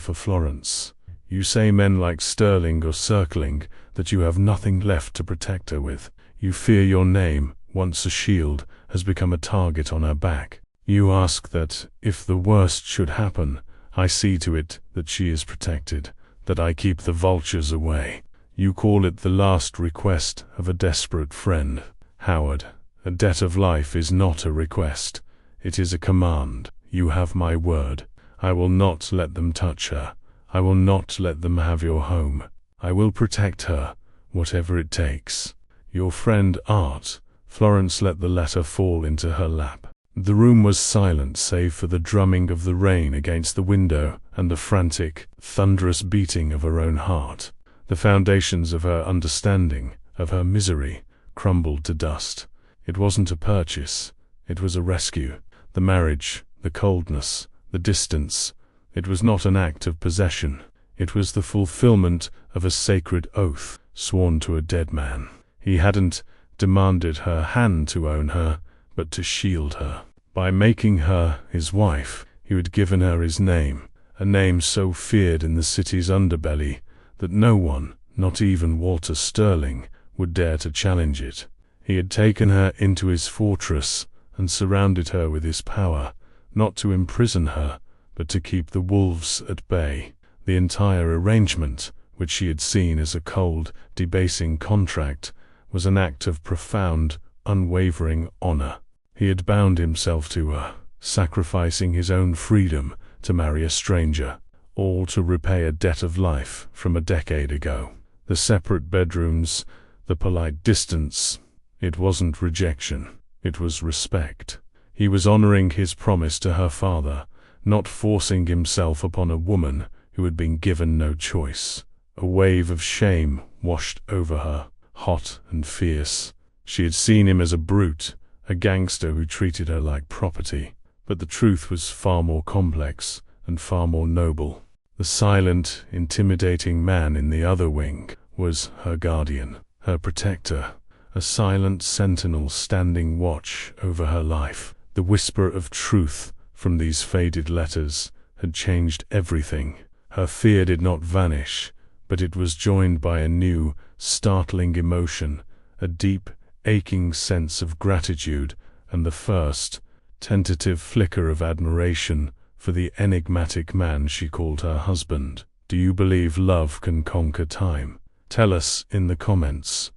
for Florence. You say men like Sterling or Circling, that you have nothing left to protect her with. You fear your name, once a shield, has become a target on her back. You ask that, if the worst should happen, I see to it that she is protected, that I keep the vultures away. You call it the last request of a desperate friend. Howard, a debt of life is not a request. It is a command. You have my word. I will not let them touch her. I will not let them have your home. I will protect her, whatever it takes. Your friend Art." Florence let the letter fall into her lap. The room was silent save for the drumming of the rain against the window and the frantic, thunderous beating of her own heart. The foundations of her understanding, of her misery, crumbled to dust. It wasn't a purchase. It was a rescue. The marriage, the coldness, the distance. It was not an act of possession. It was the fulfillment of a sacred oath, sworn to a dead man. He hadn't demanded her hand to own her, but to shield her. By making her his wife, he had given her his name, a name so feared in the city's underbelly that no one, not even Walter Sterling, would dare to challenge it. He had taken her into his fortress and surrounded her with his power, not to imprison her, but to keep the wolves at bay. The entire arrangement, which she had seen as a cold, debasing contract, was an act of profound, unwavering honor. He had bound himself to her, sacrificing his own freedom to marry a stranger, all to repay a debt of life from a decade ago. The separate bedrooms, the polite distance, it wasn't rejection, it was respect. He was honoring his promise to her father, not forcing himself upon a woman who had been given no choice. A wave of shame washed over her, hot and fierce. She had seen him as a brute, a gangster who treated her like property, but the truth was far more complex and far more noble. The silent, intimidating man in the other wing was her guardian, her protector, a silent sentinel standing watch over her life. The whisper of truth from these faded letters had changed everything. Her fear did not vanish, but it was joined by a new, startling emotion, a deep, aching sense of gratitude, and the first, tentative flicker of admiration for the enigmatic man she called her husband. Do you believe love can conquer time? Tell us in the comments.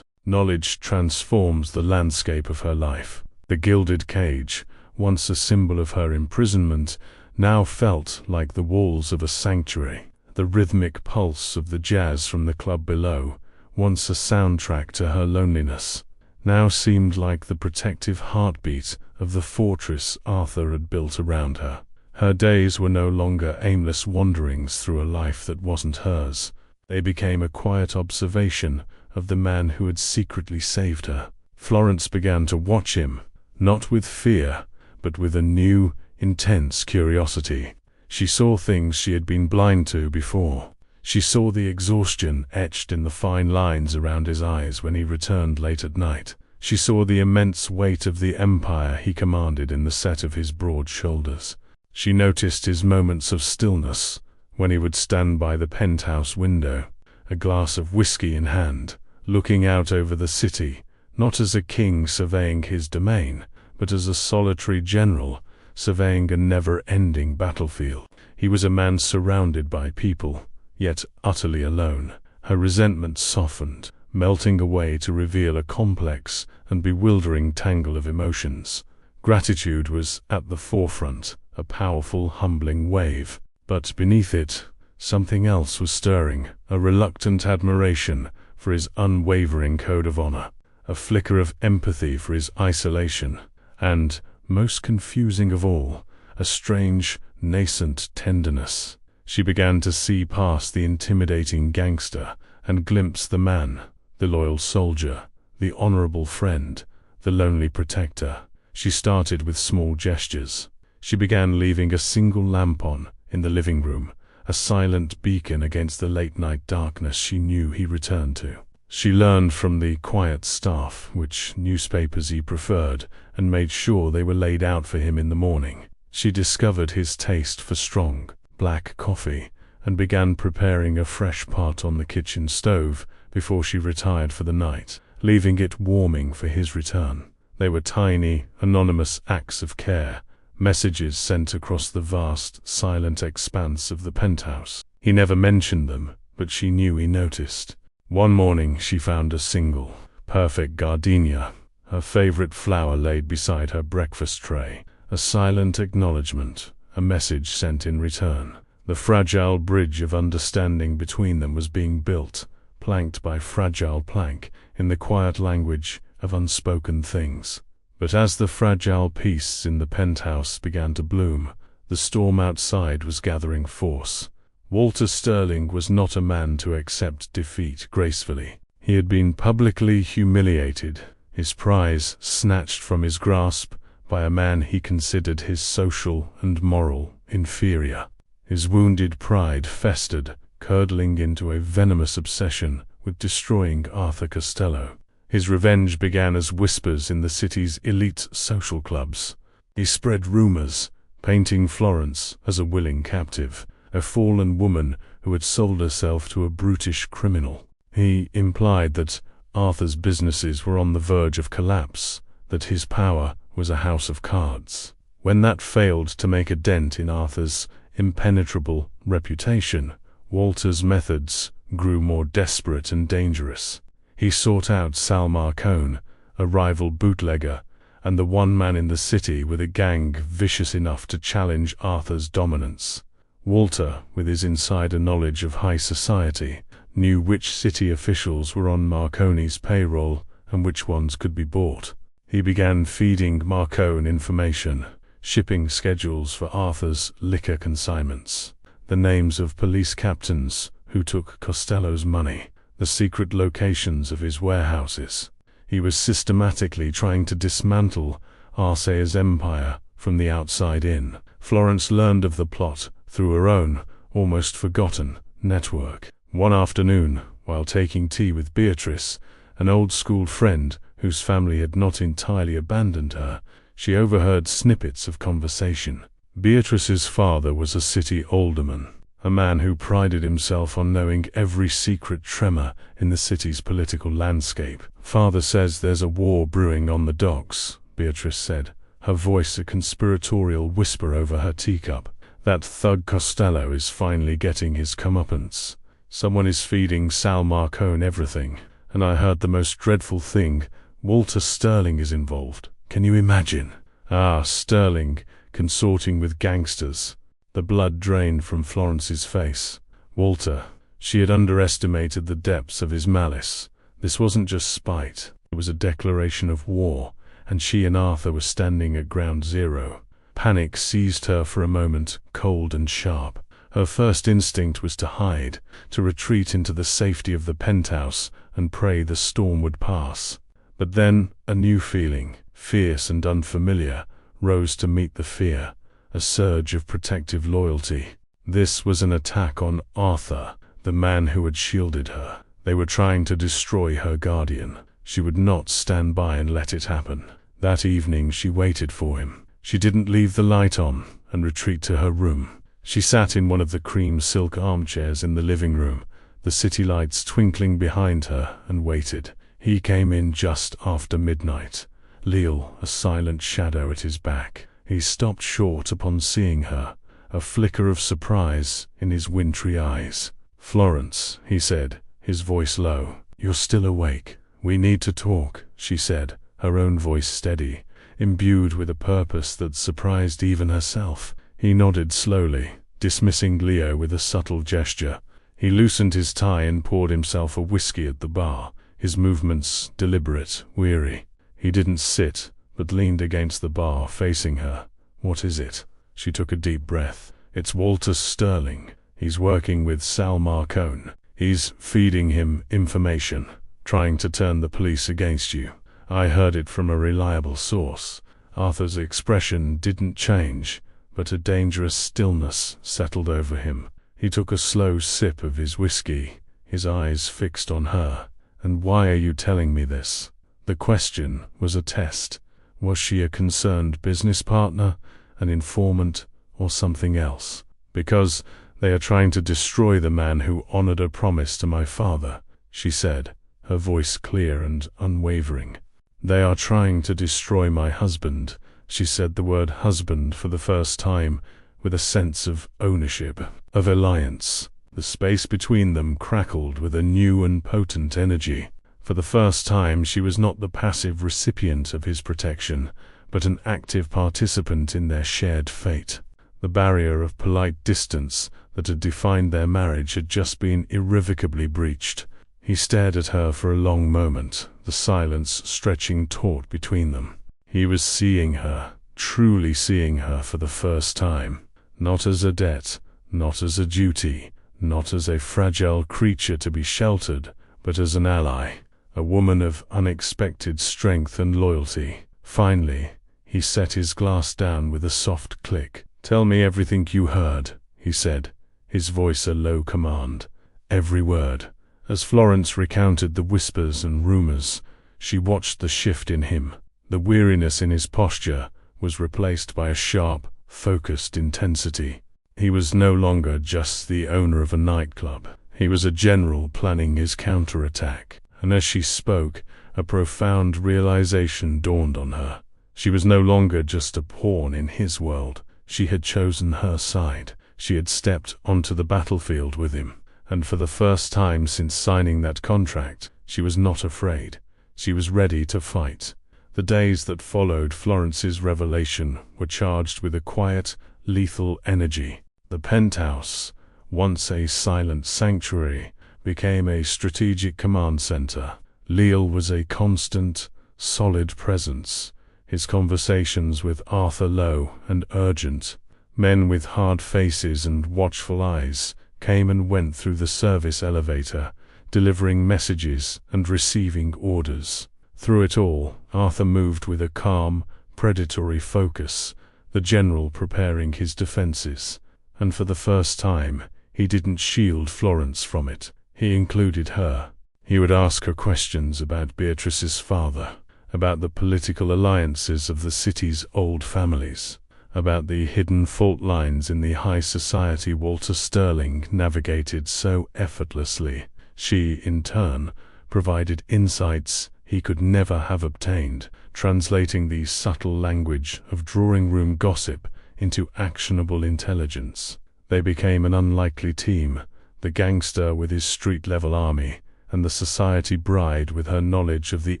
Knowledge transforms the landscape of her life. The gilded cage, once a symbol of her imprisonment, now felt like the walls of a sanctuary. The rhythmic pulse of the jazz from the club below, once a soundtrack to her loneliness, now seemed like the protective heartbeat of the fortress Arthur had built around her. Her days were no longer aimless wanderings through a life that wasn't hers. They became a quiet observation of the man who had secretly saved her. Florence began to watch him, not with fear, but with a new, intense curiosity. She saw things she had been blind to before. She saw the exhaustion etched in the fine lines around his eyes when he returned late at night. She saw the immense weight of the empire he commanded in the set of his broad shoulders. She noticed his moments of stillness, when he would stand by the penthouse window, a glass of whiskey in hand, looking out over the city, not as a king surveying his domain, but as a solitary general surveying a never-ending battlefield. He was a man surrounded by people, yet utterly alone. Her resentment softened, melting away to reveal a complex and bewildering tangle of emotions. Gratitude was at the forefront, a powerful, humbling wave, but beneath it, something else was stirring, a reluctant admiration for his unwavering code of honor, a flicker of empathy for his isolation, and, most confusing of all, a strange, nascent tenderness. She began to see past the intimidating gangster and glimpse the man, the loyal soldier, the honorable friend, the lonely protector. She started with small gestures. She began leaving a single lamp on in the living room, a silent beacon against the late-night darkness she knew he returned to. She learned from the quiet staff which newspapers he preferred and made sure they were laid out for him in the morning. She discovered his taste for strong, black coffee and began preparing a fresh pot on the kitchen stove before she retired for the night, leaving it warming for his return. They were tiny, anonymous acts of care, messages sent across the vast, silent expanse of the penthouse. He never mentioned them, but she knew he noticed. One morning she found a single, perfect gardenia, her favorite flower laid beside her breakfast tray. A silent acknowledgement, a message sent in return. The fragile bridge of understanding between them was being built, planked by fragile plank, in the quiet language of unspoken things. But as the fragile peace in the penthouse began to bloom, the storm outside was gathering force. Walter Sterling was not a man to accept defeat gracefully. He had been publicly humiliated, his prize snatched from his grasp by a man he considered his social and moral inferior. His wounded pride festered, curdling into a venomous obsession with destroying Arthur Costello. His revenge began as whispers in the city's elite social clubs. He spread rumors, painting Florence as a willing captive, a fallen woman who had sold herself to a brutish criminal. He implied that Arthur's businesses were on the verge of collapse, that his power was a house of cards. When that failed to make a dent in Arthur's impenetrable reputation, Walter's methods grew more desperate and dangerous. He sought out Sal Marcone, a rival bootlegger, and the one man in the city with a gang vicious enough to challenge Arthur's dominance. Walter, with his insider knowledge of high society, knew which city officials were on Marcone's payroll and which ones could be bought. He began feeding Marcone information, shipping schedules for Arthur's liquor consignments, the names of police captains who took Costello's money, the secret locations of his warehouses. He was systematically trying to dismantle Arcea's empire from the outside in. Florence learned of the plot through her own, almost forgotten, network. One afternoon, while taking tea with Beatrice, an old-school friend whose family had not entirely abandoned her, she overheard snippets of conversation. Beatrice's father was a city alderman, a man who prided himself on knowing every secret tremor in the city's political landscape. "Father says there's a war brewing on the docks," Beatrice said, her voice a conspiratorial whisper over her teacup. "That thug Costello is finally getting his comeuppance. Someone is feeding Sal Marcone everything, and I heard the most dreadful thing. Walter Sterling is involved. Can you imagine? Ah, Sterling, consorting with gangsters." The blood drained from Florence's face. Walter. She had underestimated the depths of his malice. This wasn't just spite. It was a declaration of war, and she and Arthur were standing at ground zero. Panic seized her for a moment, cold and sharp. Her first instinct was to hide, to retreat into the safety of the penthouse and pray the storm would pass. But then, a new feeling, fierce and unfamiliar, rose to meet the fear, a surge of protective loyalty. This was an attack on Arthur, the man who had shielded her. They were trying to destroy her guardian. She would not stand by and let it happen. That evening she waited for him. She didn't leave the light on and retreat to her room. She sat in one of the cream silk armchairs in the living room, the city lights twinkling behind her, and waited. He came in just after midnight, Leal, a silent shadow at his back. He stopped short upon seeing her, a flicker of surprise in his wintry eyes. "Florence," he said, his voice low. "You're still awake. We need to talk," she said, her own voice steady, imbued with a purpose that surprised even herself. He nodded slowly, dismissing Leo with a subtle gesture. He loosened his tie and poured himself a whiskey at the bar, his movements deliberate, weary. He didn't sit, but leaned against the bar, facing her. "What is it?" She took a deep breath. "It's Walter Sterling. He's working with Sal Marcone. He's feeding him information, trying to turn the police against you. I heard it from a reliable source." Arthur's expression didn't change, but a dangerous stillness settled over him. He took a slow sip of his whiskey, his eyes fixed on her. "And why are you telling me this?" The question was a test. Was she a concerned business partner, an informant, or something else? "Because they are trying to destroy the man who honored a promise to my father," she said, her voice clear and unwavering. "They are trying to destroy my husband." She said the word husband for the first time, with a sense of ownership, of alliance. The space between them crackled with a new and potent energy. For the first time she was not the passive recipient of his protection, but an active participant in their shared fate. The barrier of polite distance that had defined their marriage had just been irrevocably breached. He stared at her for a long moment, the silence stretching taut between them. He was seeing her, truly seeing her for the first time. Not as a debt, not as a duty, not as a fragile creature to be sheltered, but as an ally, a woman of unexpected strength and loyalty. Finally, he set his glass down with a soft click. "Tell me everything you heard," he said, his voice a low command. Every word. As Florence recounted the whispers and rumors, she watched the shift in him. The weariness in his posture was replaced by a sharp, focused intensity. He was no longer just the owner of a nightclub. He was a general planning his counterattack. And as she spoke, a profound realization dawned on her. She was no longer just a pawn in his world. She had chosen her side. She had stepped onto the battlefield with him. And for the first time since signing that contract, she was not afraid. She was ready to fight. The days that followed Florence's revelation were charged with a quiet, lethal energy. The penthouse, once a silent sanctuary, became a strategic command center. Leal was a constant, solid presence, his conversations with Arthur low and urgent. Men with hard faces and watchful eyes came and went through the service elevator, delivering messages and receiving orders. Through it all, Arthur moved with a calm, predatory focus, the general preparing his defenses. And for the first time, he didn't shield Florence from it. He included her. He would ask her questions about Beatrice's father, about the political alliances of the city's old families, about the hidden fault lines in the high society Walter Sterling navigated so effortlessly. She, in turn, provided insights he could never have obtained, translating the subtle language of drawing-room gossip into actionable intelligence. They became an unlikely team, the gangster with his street-level army, and the society bride with her knowledge of the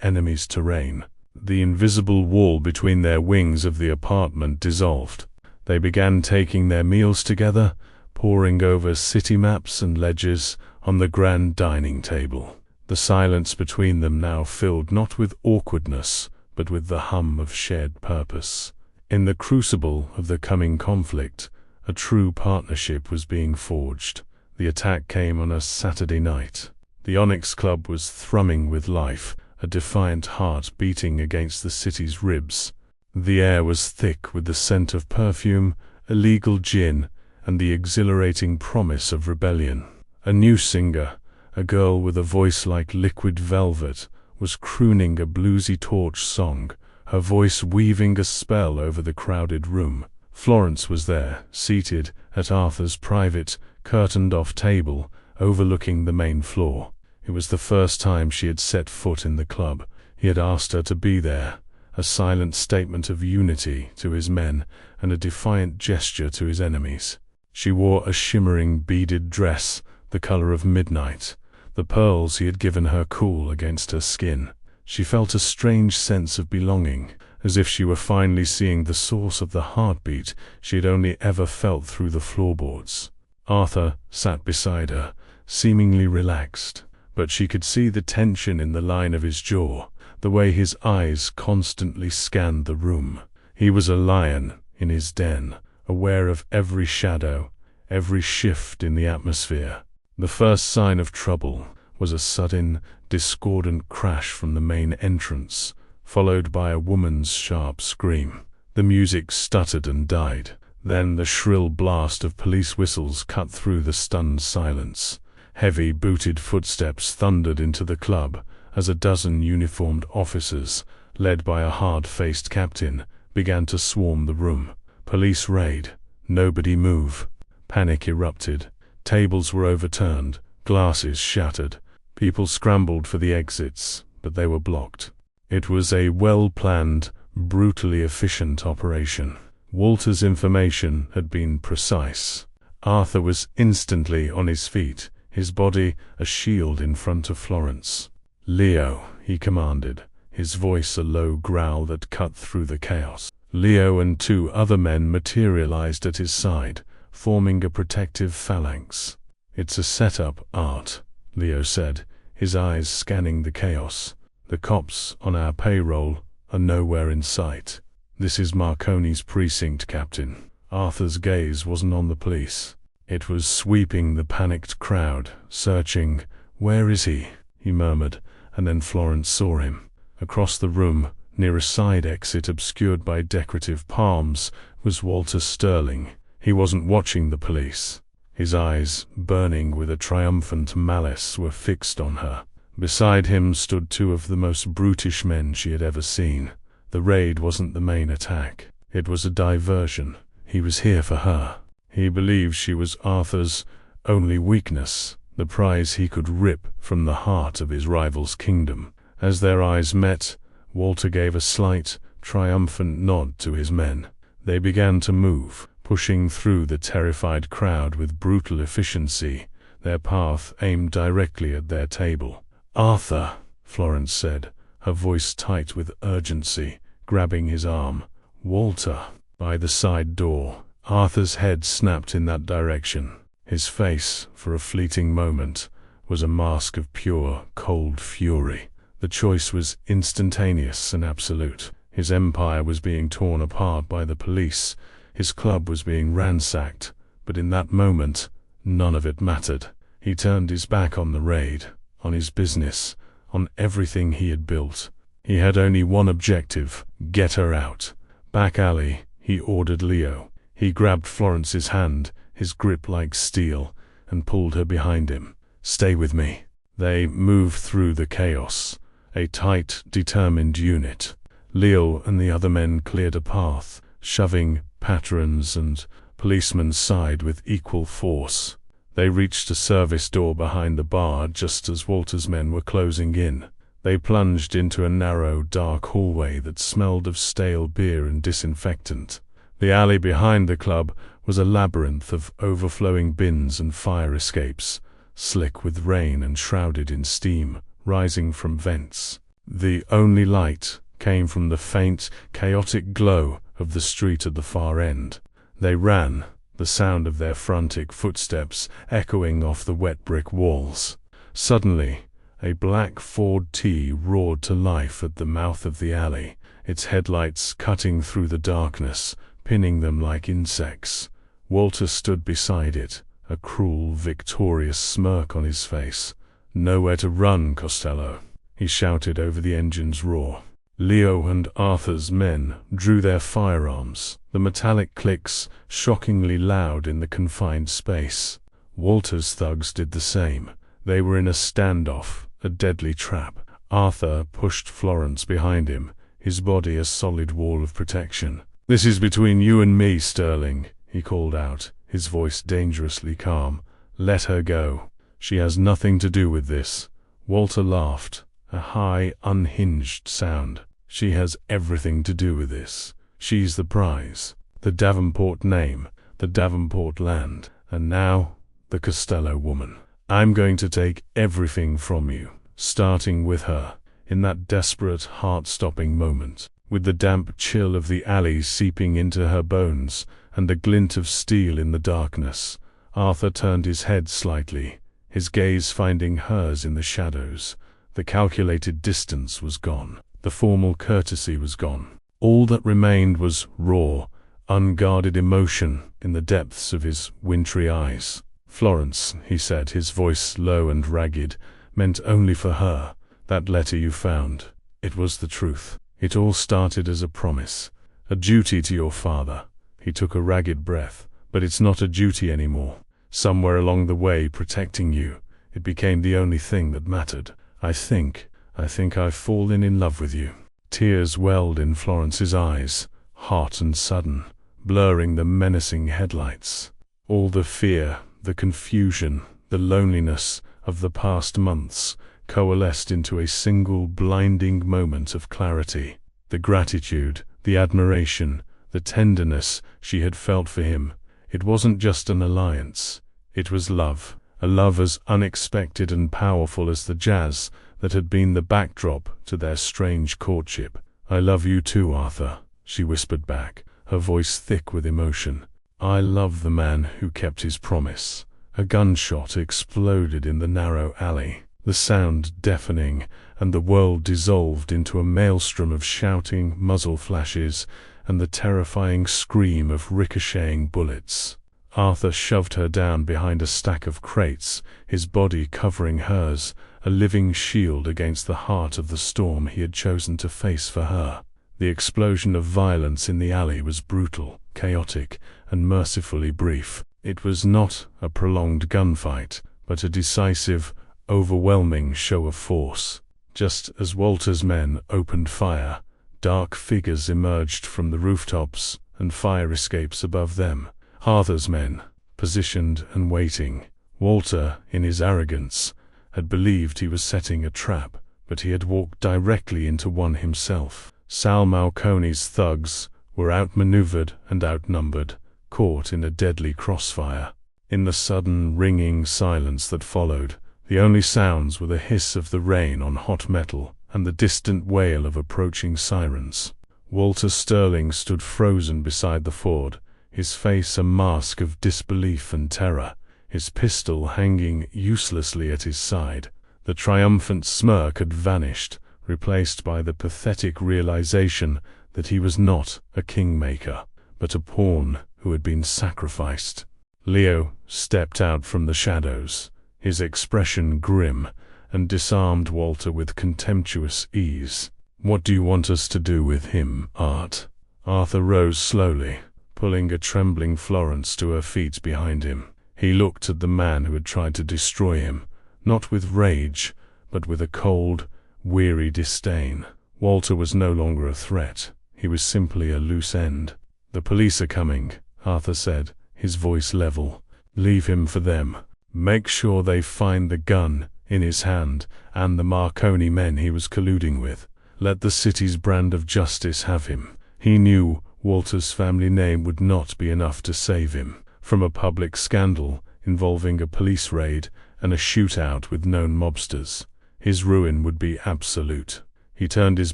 enemy's terrain. The invisible wall between their wings of the apartment dissolved. They began taking their meals together, poring over city maps and ledgers on the grand dining table. The silence between them now filled not with awkwardness, but with the hum of shared purpose. In the crucible of the coming conflict, a true partnership was being forged. The attack came on a Saturday night. The Onyx Club was thrumming with life, a defiant heart beating against the city's ribs. The air was thick with the scent of perfume, illegal gin, and the exhilarating promise of rebellion. A new singer, a girl with a voice like liquid velvet, was crooning a bluesy torch song, her voice weaving a spell over the crowded room. Florence was there, seated at Arthur's private, curtained-off table, overlooking the main floor. It was the first time she had set foot in the club. He had asked her to be there, a silent statement of unity to his men and a defiant gesture to his enemies. She wore a shimmering beaded dress, the color of midnight. The pearls he had given her cool against her skin. She felt a strange sense of belonging, as if she were finally seeing the source of the heartbeat she had only ever felt through the floorboards. Arthur sat beside her, seemingly relaxed, but she could see the tension in the line of his jaw, the way his eyes constantly scanned the room. He was a lion in his den, aware of every shadow, every shift in the atmosphere. The first sign of trouble was a sudden, discordant crash from the main entrance, followed by a woman's sharp scream. The music stuttered and died. Then the shrill blast of police whistles cut through the stunned silence. Heavy booted footsteps thundered into the club as a dozen uniformed officers, led by a hard-faced captain, began to swarm the room. Police raid. Nobody move. Panic erupted. Tables were overturned, glasses shattered. People scrambled for the exits, but they were blocked. It was a well-planned, brutally efficient operation. Walter's information had been precise. Arthur was instantly on his feet, his body a shield in front of Florence. "Leo," he commanded, his voice a low growl that cut through the chaos. Leo and two other men materialized at his side, forming a protective phalanx. "It's a setup, Art," Leo said, his eyes scanning the chaos. "The cops on our payroll are nowhere in sight. This is Marconi's precinct, Captain." Arthur's gaze wasn't on the police. It was sweeping the panicked crowd, searching. "Where is he?" he murmured, and then Florence saw him. Across the room, near a side exit obscured by decorative palms, was Walter Sterling. He wasn't watching the police. His eyes, burning with a triumphant malice, were fixed on her. Beside him stood two of the most brutish men she had ever seen. The raid wasn't the main attack. It was a diversion. He was here for her. He believed she was Arthur's only weakness, the prize he could rip from the heart of his rival's kingdom. As their eyes met, Walter gave a slight, triumphant nod to his men. They began to move, pushing through the terrified crowd with brutal efficiency, their path aimed directly at their table. "Arthur," Florence said, her voice tight with urgency, grabbing his arm. "Walter." By the side door, Arthur's head snapped in that direction. His face, for a fleeting moment, was a mask of pure, cold fury. The choice was instantaneous and absolute. His empire was being torn apart by the police. His club was being ransacked. But in that moment, none of it mattered. He turned his back on the raid, on his business, on everything he had built. He had only one objective: get her out. "Back alley," he ordered Leo. He grabbed Florence's hand, his grip like steel, and pulled her behind him. "Stay with me." They moved through the chaos, a tight, determined unit. Leo and the other men cleared a path, shoving patrons and policemen aside with equal force. They reached a service door behind the bar just as Walter's men were closing in. They plunged into a narrow, dark hallway that smelled of stale beer and disinfectant. The alley behind the club was a labyrinth of overflowing bins and fire escapes, slick with rain and shrouded in steam, rising from vents. The only light came from the faint, chaotic glow of the street at the far end. They ran, the sound of their frantic footsteps echoing off the wet brick walls. Suddenly, a black Ford T roared to life at the mouth of the alley, its headlights cutting through the darkness, pinning them like insects. Walter stood beside it, a cruel, victorious smirk on his face. "Nowhere to run, Costello," he shouted over the engine's roar. Leo and Arthur's men drew their firearms, the metallic clicks shockingly loud in the confined space. Walter's thugs did the same. They were in a standoff, a deadly trap. Arthur pushed Florence behind him, his body a solid wall of protection. "This is between you and me, Sterling," he called out, his voice dangerously calm. "Let her go. She has nothing to do with this." Walter laughed, a high, unhinged sound. "She has everything to do with this. She's the prize. The Davenport name, the Davenport land, and now, the Costello woman. I'm going to take everything from you, starting with her." In that desperate, heart-stopping moment, with the damp chill of the alley seeping into her bones and the glint of steel in the darkness, Arthur turned his head slightly, his gaze finding hers in the shadows. The calculated distance was gone. The formal courtesy was gone. All that remained was raw, unguarded emotion in the depths of his wintry eyes. "Florence," he said, his voice low and ragged, "meant only for her. That letter you found. It was the truth. It all started as a promise. A duty to your father." He took a ragged breath. "But it's not a duty anymore. Somewhere along the way, protecting you, it became the only thing that mattered. I think I've fallen in love with you." Tears welled in Florence's eyes, hot and sudden, blurring the menacing headlights. All the fear, the confusion, the loneliness of the past months coalesced into a single blinding moment of clarity. The gratitude, the admiration, the tenderness she had felt for him. It wasn't just an alliance. It was love. A love as unexpected and powerful as the jazz that had been the backdrop to their strange courtship. "I love you too, Arthur," she whispered back, her voice thick with emotion. "I love the man who kept his promise." A gunshot exploded in the narrow alley, the sound deafening, and the world dissolved into a maelstrom of shouting muzzle flashes and the terrifying scream of ricocheting bullets. Arthur shoved her down behind a stack of crates, his body covering hers, a living shield against the heart of the storm he had chosen to face for her. The explosion of violence in the alley was brutal, chaotic, and mercifully brief. It was not a prolonged gunfight, but a decisive, overwhelming show of force. Just as Walter's men opened fire, dark figures emerged from the rooftops and fire escapes above them. Arthur's men, positioned and waiting. Walter, in his arrogance, had believed he was setting a trap, but he had walked directly into one himself. Sal Malconi's thugs were outmaneuvered and outnumbered, caught in a deadly crossfire. In the sudden, ringing silence that followed, the only sounds were the hiss of the rain on hot metal and the distant wail of approaching sirens. Walter Sterling stood frozen beside the ford, his face a mask of disbelief and terror, his pistol hanging uselessly at his side. The triumphant smirk had vanished, replaced by the pathetic realization that he was not a kingmaker, but a pawn who had been sacrificed. Leo stepped out from the shadows, his expression grim, and disarmed Walter with contemptuous ease. "What do you want us to do with him, Art?" Arthur rose slowly, pulling a trembling Florence to her feet behind him. He looked at the man who had tried to destroy him, not with rage, but with a cold, weary disdain. Walter was no longer a threat. He was simply a loose end. "The police are coming," Arthur said, his voice level. "Leave him for them. Make sure they find the gun in his hand and the Marconi men he was colluding with. Let the city's brand of justice have him." He knew Walter's family name would not be enough to save him from a public scandal involving a police raid and a shootout with known mobsters. His ruin would be absolute. He turned his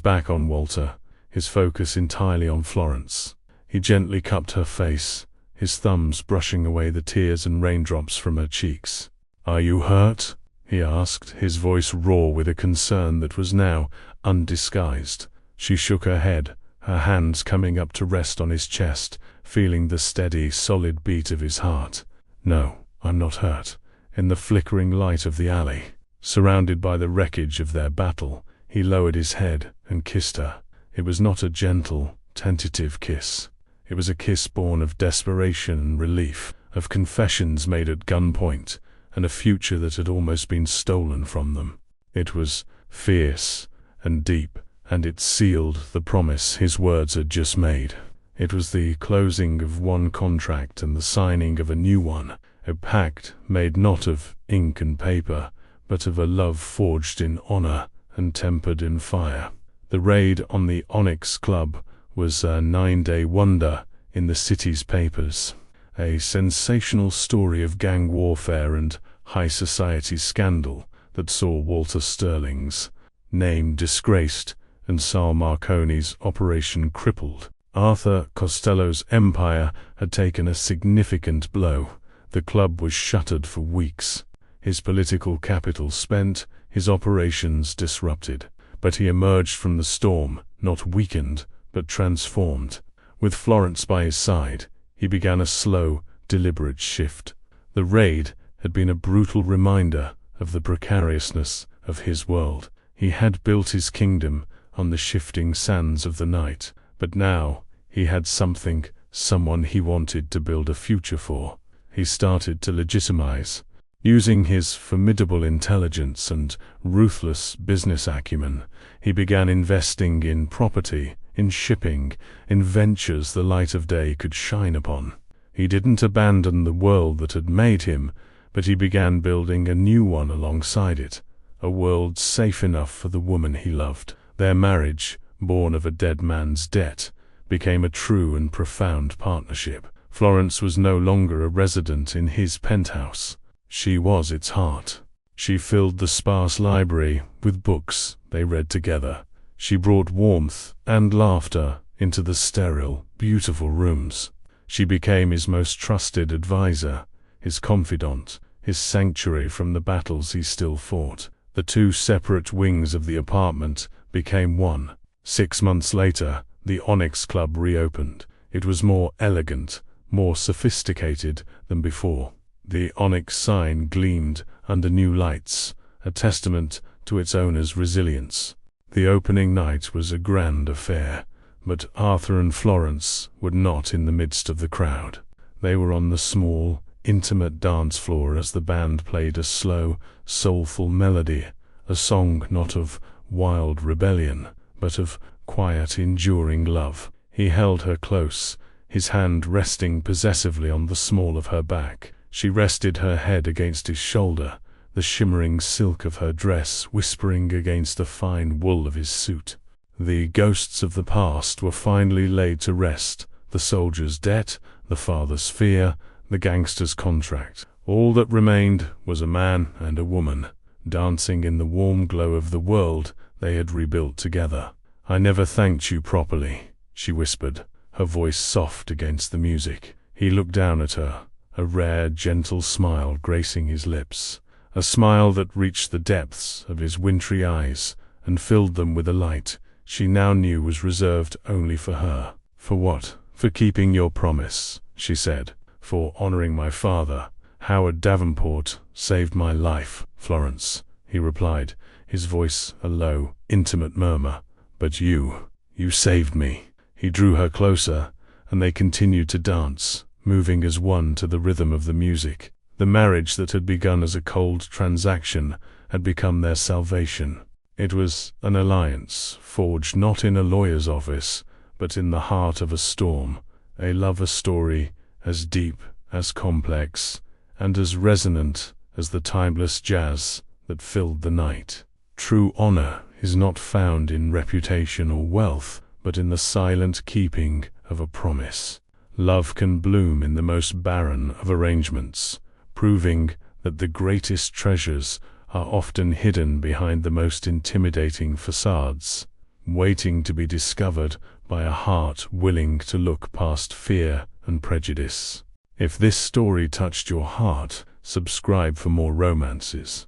back on Walter, his focus entirely on Florence. He gently cupped her face, his thumbs brushing away the tears and raindrops from her cheeks. "Are you hurt?" he asked, his voice raw with a concern that was now undisguised. She shook her head, her hands coming up to rest on his chest, feeling the steady, solid beat of his heart. "No, I'm not hurt." In the flickering light of the alley, surrounded by the wreckage of their battle, he lowered his head and kissed her. It was not a gentle, tentative kiss. It was a kiss born of desperation and relief, of confessions made at gunpoint, and a future that had almost been stolen from them. It was fierce and deep, and it sealed the promise his words had just made. It was the closing of one contract and the signing of a new one, a pact made not of ink and paper, but of a love forged in honor and tempered in fire. The raid on the Onyx Club was a 9-day wonder in the city's papers, a sensational story of gang warfare and high society scandal that saw Walter Sterling's name disgraced and Sal Marconi's operation crippled. Arthur Costello's empire had taken a significant blow. The club was shuttered for weeks. his political capital spent, his operations disrupted. But he emerged from the storm, not weakened, but transformed. With Florence by his side, he began a slow, deliberate shift. The raid had been a brutal reminder of the precariousness of his world. He had built his kingdom on the shifting sands of the night, but now he had someone he wanted to build a future for. He started to legitimize. Using his formidable intelligence and ruthless business acumen, he began investing in property, in shipping, in ventures the light of day could shine upon. He didn't abandon the world that had made him, but he began building a new one alongside it, a world safe enough for the woman he loved. Their marriage, born of a dead man's debt, became a true and profound partnership. Florence was no longer a resident in his penthouse. She was its heart. She filled the sparse library with books they read together. She brought warmth and laughter into the sterile, beautiful rooms. She became his most trusted advisor, his confidant, his sanctuary from the battles he still fought. The two separate wings of the apartment became one. 6 months later, the Onyx Club reopened. It was more elegant, more sophisticated than before. The onyx sign gleamed under new lights, a testament to its owner's resilience. The opening night was a grand affair, but Arthur and Florence were not in the midst of the crowd. They were on the small, intimate dance floor as the band played a slow, soulful melody, a song not of wild rebellion, but of quiet, enduring love. He held her close, his hand resting possessively on the small of her back. She rested her head against his shoulder, the shimmering silk of her dress whispering against the fine wool of his suit. The ghosts of the past were finally laid to rest, the soldier's debt, the father's fear, the gangster's contract. All that remained was a man and a woman, dancing in the warm glow of the world they had rebuilt together. "I never thanked you properly," she whispered, her voice soft against the music. He looked down at her, a rare, gentle smile gracing his lips, a smile that reached the depths of his wintry eyes and filled them with a light she now knew was reserved only for her. "For what?" "For keeping your promise," she said. "For honoring my father. Howard Davenport saved my life, Florence," he replied, his voice a low, intimate murmur. "But you saved me." He drew her closer, and they continued to dance, moving as one to the rhythm of the music. The marriage that had begun as a cold transaction had become their salvation. It was an alliance, forged not in a lawyer's office, but in the heart of a storm, a lover story as deep, as complex, and as resonant as the timeless jazz that filled the night. True honor is not found in reputation or wealth, but in the silent keeping of a promise. Love can bloom in the most barren of arrangements, proving that the greatest treasures are often hidden behind the most intimidating facades, waiting to be discovered by a heart willing to look past fear and prejudice. If this story touched your heart, subscribe for more romances.